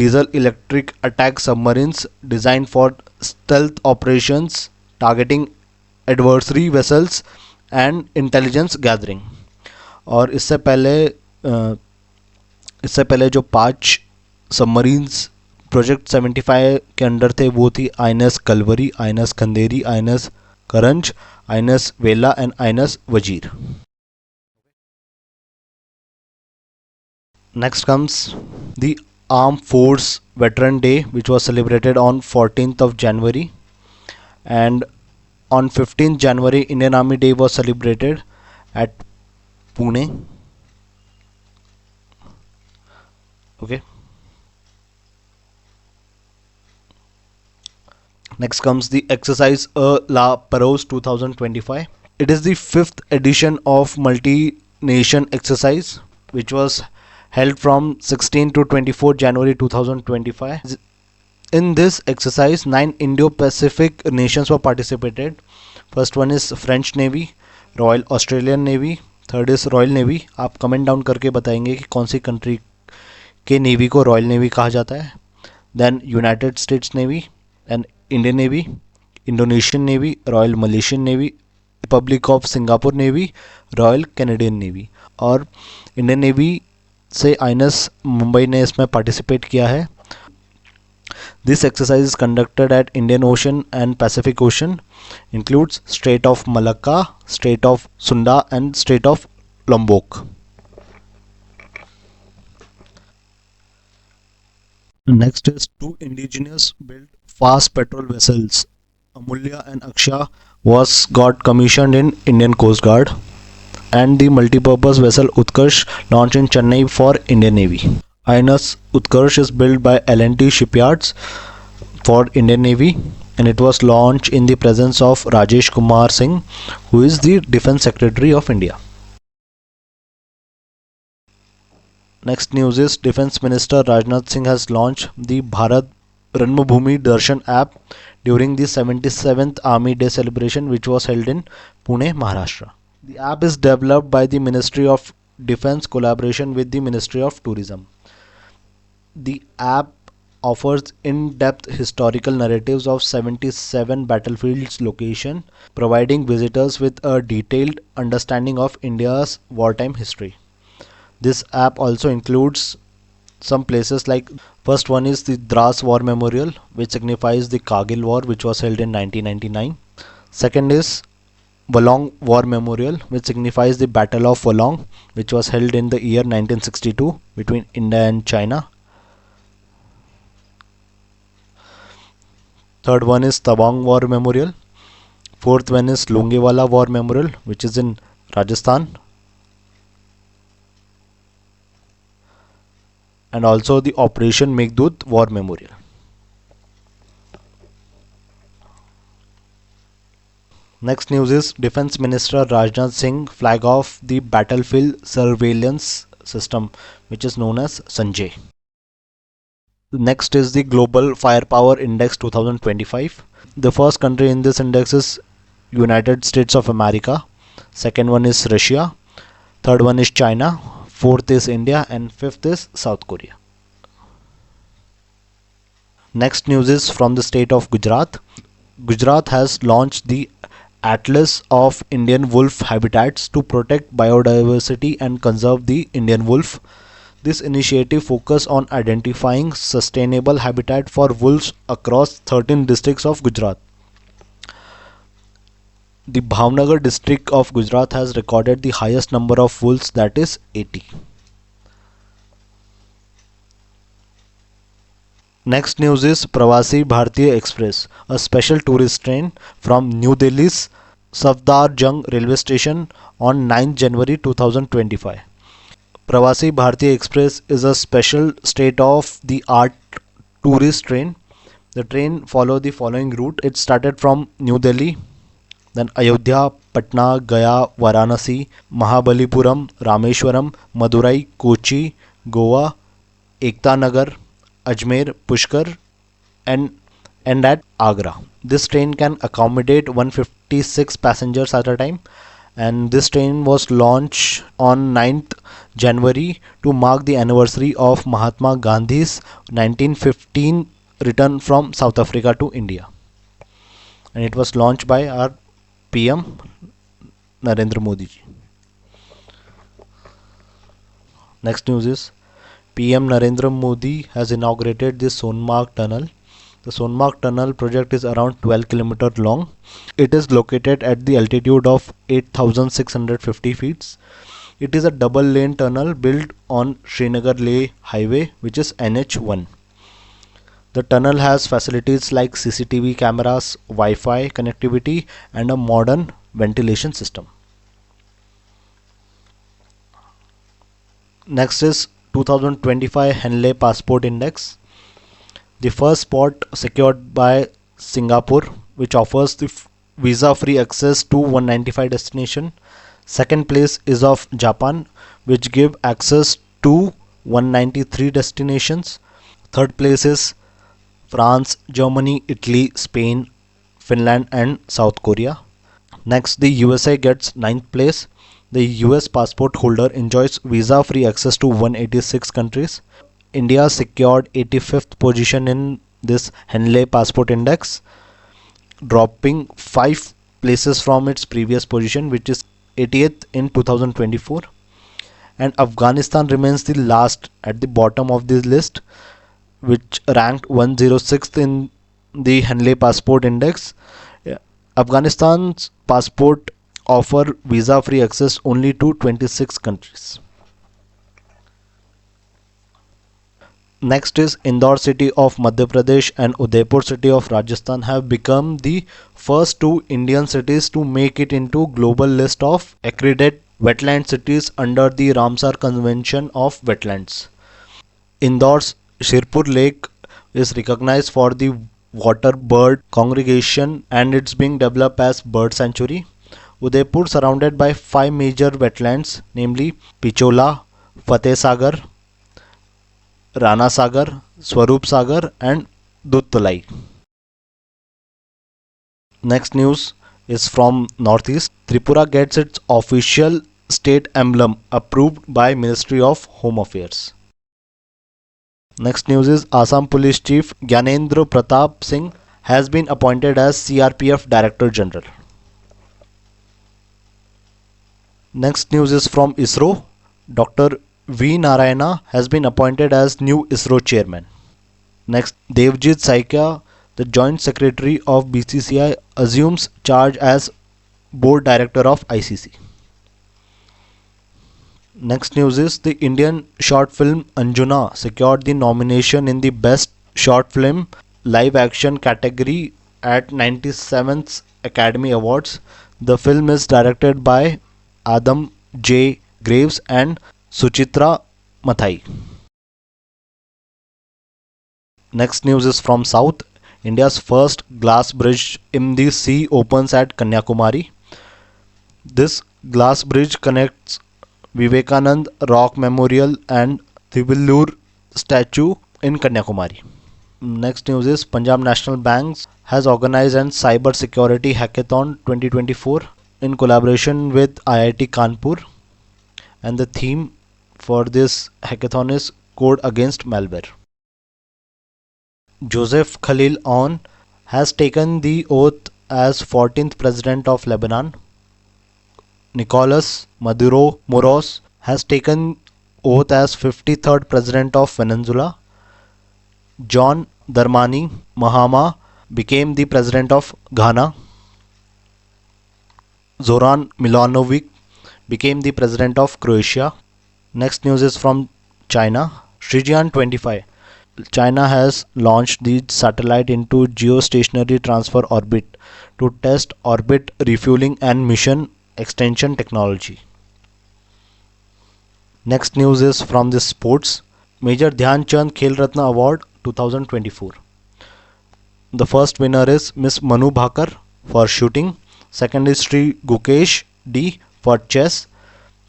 S2: diesel electric attack submarines design for stealth operations targeting adversary vessels and intelligence gathering. और इससे पहले जो 5 submarines project 75 के under थे वो थी INS Kalvari, INS Khanderi, INS Karanj, INS Vela and INS Vagir. Next comes the Armed Force Veteran Day, which was celebrated on 14th of January, and on 15th January Indian Army Day was celebrated at Pune. Okay. Next comes the exercise La Paros 2025. It is the 5th edition of multi-nation exercise, which was held from 16 to 24 January 2025. In this exercise, 9 Indo-Pacific nations were participated. First one is French Navy, Royal Australian Navy, third is Royal Navy. आप comment down करके बताएंगे कि कौन सी country के navy को royal navy कहा जाता है. Then United States navy, and Indian navy, Indonesian navy, royal Malaysian navy, republic of Singapore navy, royal Canadian navy. और इंडियन नेवी से INS मुंबई ने इसमें पार्टिसिपेट किया है. This exercise is conducted at Indian ocean and Pacific ocean, includes strait of Malacca, strait of Sunda and strait of लॉम्बोक. Next is 2 indigenous built fast petrol vessels, Amulya and Aksha, got commissioned in Indian Coast Guard, and the multipurpose vessel Utkarsh launched in Chennai for Indian Navy. INS Utkarsh is built by L&T Shipyards for Indian Navy, and it was launched in the presence of Rajesh Kumar Singh, who is the Defence Secretary of India. Next news is Defence Minister Rajnath Singh has launched the Bharat Ranbhoomi Darshan app during the 77th Army Day celebration, which was held in Pune, Maharashtra. The app is developed by the Ministry of Defence collaboration with the Ministry of Tourism. The app offers in-depth historical narratives of 77 battlefields location, providing visitors with a detailed understanding of India's wartime history. This app also includes some places like, first one is the Dras War Memorial, which signifies the Kargil War, which was held in 1999. Second is Wolong War Memorial, which signifies the Battle of Wolong, which was held in the year 1962 between India and China. Third one is Tabang War Memorial. Fourth one is Longewala War Memorial, which is in Rajasthan. And also the Operation Meghdut War Memorial. Next news is Defence Minister Rajnath Singh flag off the battlefield surveillance system, which is known as Sanjay. Next is the Global Firepower Index 2025. The first country in this index is United States of America. Second one is Russia. Third one is China. Fourth is India, and fifth is South Korea. Next news is from the state of Gujarat. Gujarat has launched the Atlas of Indian Wolf Habitats to protect biodiversity and conserve the Indian wolf. This initiative focuses on identifying sustainable habitat for wolves across 13 districts of Gujarat. The Bhavnagar district of Gujarat has recorded the highest number of wolves, that is 80. Next news is Pravasi Bharatiya Express, a special tourist train from New Delhi's Safdarjung railway station on 9th January 2025. Pravasi Bharatiya Express is a special state-of-the-art tourist train. The train followed the following route. It started from New Delhi, then Ayodhya, Patna, Gaya, Varanasi, Mahabalipuram, Rameshwaram, Madurai, Kochi, Goa, Ekta Nagar, Ajmer, Pushkar, and at Agra. This train can accommodate 156 passengers at a time, and this train was launched on 9th January to mark the anniversary of Mahatma Gandhi's 1915 return from South Africa to India, and it was launched by our PM Narendra Modi ji. Next news is PM Narendra Modi has inaugurated the Sonmarg Tunnel. The Sonmarg Tunnel project is around 12 km long. It is located at the altitude of 8,650 feet. It is a double lane tunnel built on Srinagar Leh highway, which is NH1. The tunnel has facilities like CCTV cameras, Wi-Fi connectivity, and a modern ventilation system. Next is 2025 Henley Passport Index. The first spot secured by Singapore, which offers the visa-free access to 195 destinations. Second place is of Japan, which give access to 193 destinations. Third place is France, Germany, Italy, Spain, Finland, and South Korea. Next, the USA gets 9th place. The US passport holder enjoys visa-free access to 186 countries. India secured 85th position in this Henley Passport Index, dropping 5 places from its previous position, which is 80th in 2024. And Afghanistan remains the last at the bottom of this list, which ranked 106th in the Henley Passport Index. Afghanistan's passport offer visa-free access only to 26 countries. Next is Indore city of Madhya Pradesh and Udaipur city of Rajasthan have become the first two Indian cities to make it into global list of accredited wetland cities under the Ramsar Convention of Wetlands. Indore's Shirpur Lake is recognized for the water bird congregation and it's being developed as bird sanctuary. Udaipur surrounded by 5 major wetlands, namely Pichola, Fateh Sagar, Rana Sagar, Swarup Sagar, and Duttalai. Next news is from Northeast. Tripura gets its official state emblem approved by Ministry of Home Affairs. Next news is Assam Police Chief Gyanendra Pratap Singh has been appointed as CRPF Director General. Next news is from ISRO. Dr. V. Narayana has been appointed as new ISRO chairman. Next, Devjit Saikia, the Joint Secretary of BCCI, assumes charge as Board Director of ICC. Next news is the Indian short film Anjuna secured the nomination in the Best Short Film Live Action category at 97th Academy Awards. The film is directed by Adam J. Graves and Suchitra Mathai. Next news is from South. India's first glass bridge in the sea opens at Kanyakumari. This glass bridge connects Vivekanand Rock Memorial and Thivillur statue in Kanyakumari. Next news is Punjab National Bank has organized an cyber security hackathon 2024 in collaboration with IIT Kanpur, and the theme for this hackathon is Code Against Malware. Joseph Khalil Aoun has taken the oath as 14th President of Lebanon. Nicolas Maduro Moros has taken oath as 53rd President of Venezuela. John Dramani Mahama became the President of Ghana. Zoran Milanovic became the president of Croatia. Next news is from China. Shijian 25. China has launched the satellite into geostationary transfer orbit to test orbit refueling and mission extension technology. Next news is from the sports. Major Dhyan Chand Khel Ratna Award 2024. The first winner is Miss Manu Bhakar for shooting. Second is Sri Gukesh D for chess.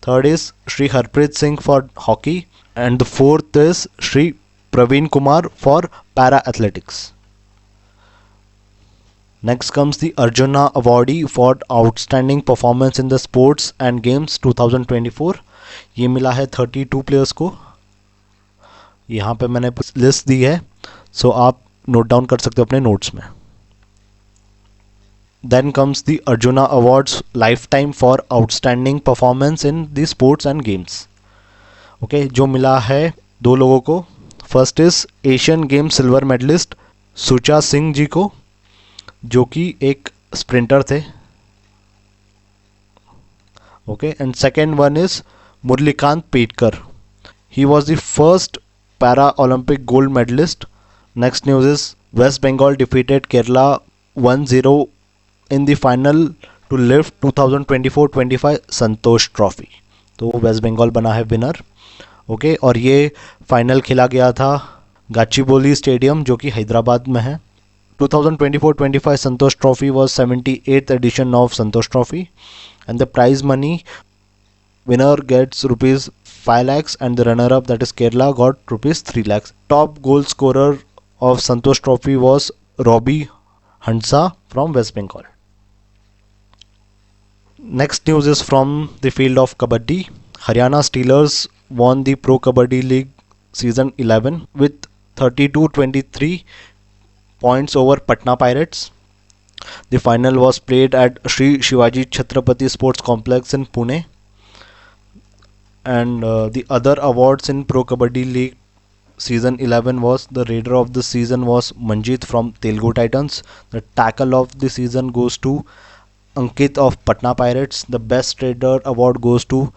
S2: Third is Sri Harpreet Singh for hockey. And the fourth is Sri Praveen Kumar for para athletics. Next comes the Arjuna Awardee for Outstanding Performance in the Sports and Games 2024. ये मिला है 32 players को. यहाँ पे मैंने list दी है, सो आप note down कर सकते हो अपने नोट्स में. Then comes the Arjuna Awards Lifetime for Outstanding Performance in the Sports and Games. Okay, जो मिला है दो लोगों को. First is Asian game silver medalist Sucha Singh ji को, जो कि एक स्प्रिंटर थे. Okay, and second one is Murlikant Petkar. He was the first para olympic gold medalist. Next news is West Bengal defeated Kerala 1-0 in the final to lift 2024-25 Santosh trophy. तो West Bengal बना है winner. Okay, और ये फाइनल खेला गया था गाचीबोली स्टेडियम, जो कि हैदराबाद में है. 2024-25 Santosh trophy was 78th edition of Santosh trophy, and the prize money winner gets rupees 5 lakhs and the runner up, that is Kerala, got rupees 3 lakhs. Top goal scorer of Santosh trophy was Robbie Hansa from West Bengal. Next news is from the field of Kabaddi. Haryana Steelers won the Pro Kabaddi League Season 11 with 32-23 points over Patna Pirates. The final was played at Sri Shivaji Chhatrapati Sports Complex in Pune. And the other awards in Pro Kabaddi League Season 11 was the Raider of the Season was Manjeet from Telugu Titans. The Tackle of the Season goes to Ankit of Patna Pirates. The Best Raider award goes to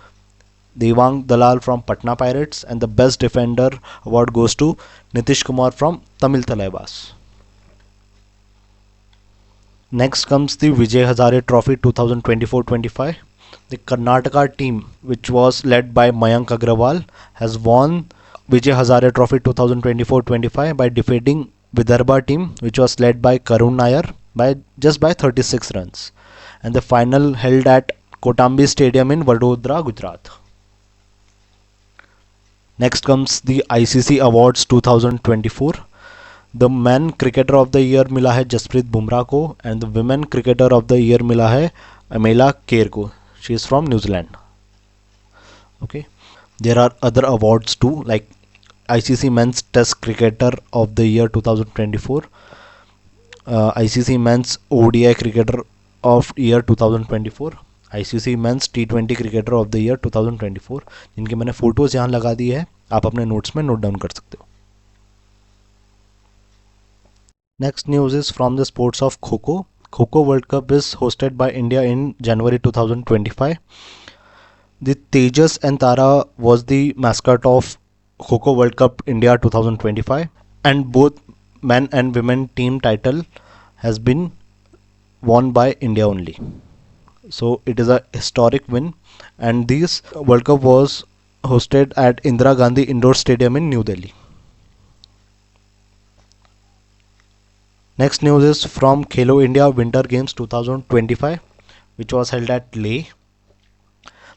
S2: Devang Dalal from Patna Pirates, and the Best Defender award goes to Nitish Kumar from Tamil Thalaiwas. Next comes the Vijay Hazare Trophy 2024-25. The Karnataka team, which was led by Mayank Agrawal, has won Vijay Hazare Trophy 2024-25 by defeating Vidarbha team, which was led by Karun Nair by 36 runs. And the final held at Kotambi Stadium in Vadodara, Gujarat. Next comes the ICC Awards 2024. The Men Cricketer of the Year मिला है जसप्रीत बुमराह को, and the Women Cricketer of the Year मिला है अमेला केर को. She is from New Zealand. Okay, there are other awards too, like ICC Men's Test Cricketer of the Year 2024, ICC Men's ODI Cricketer of Year 2024, ICC Men's T20 Cricketer of the Year 2024, जिनके मैंने photos यहाँ लगा दी है, आप अपने notes में note down कर सकते हो. Next news is from the sports of Kho-Kho. Kho-Kho World Cup is hosted by India in January 2025. The Tejas and Tara was the mascot of Kho-Kho World Cup India 2025, and both men and women team title has been won by India only. So it is a historic win, and this World Cup was hosted at Indira Gandhi Indoor Stadium in New Delhi. Next news is from Khelo India Winter Games 2025, which was held at Leh.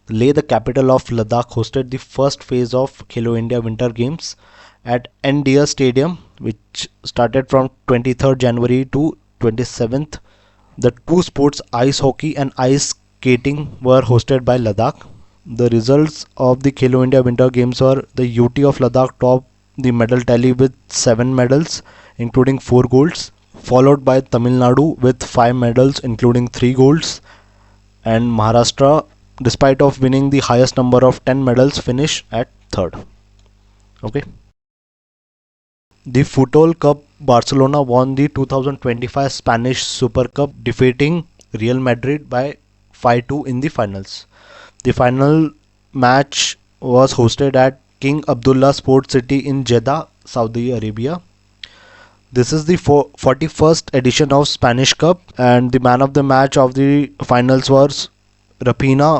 S2: Leh, the capital of Ladakh, hosted the first phase of Khelo India Winter Games at NDR Stadium, which started from 23rd January to 27th. The two sports, ice hockey and ice skating, were hosted by Ladakh. The results of the Khelo India Winter Games were the UT of Ladakh topped the medal tally with 7 medals, including 4 golds, followed by Tamil Nadu with 5 medals, including 3 golds, and Maharashtra, despite of winning the highest number of 10 medals, finished at 3rd. Okay. The Futbol Cup Barcelona won the 2025 Spanish Super Cup, defeating Real Madrid by 5-2 in the finals. The final match was hosted at King Abdullah Sports City in Jeddah, Saudi Arabia. This is the 41st edition of Spanish Cup, and the man of the match of the finals was Raphinha.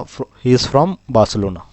S2: He is from Barcelona.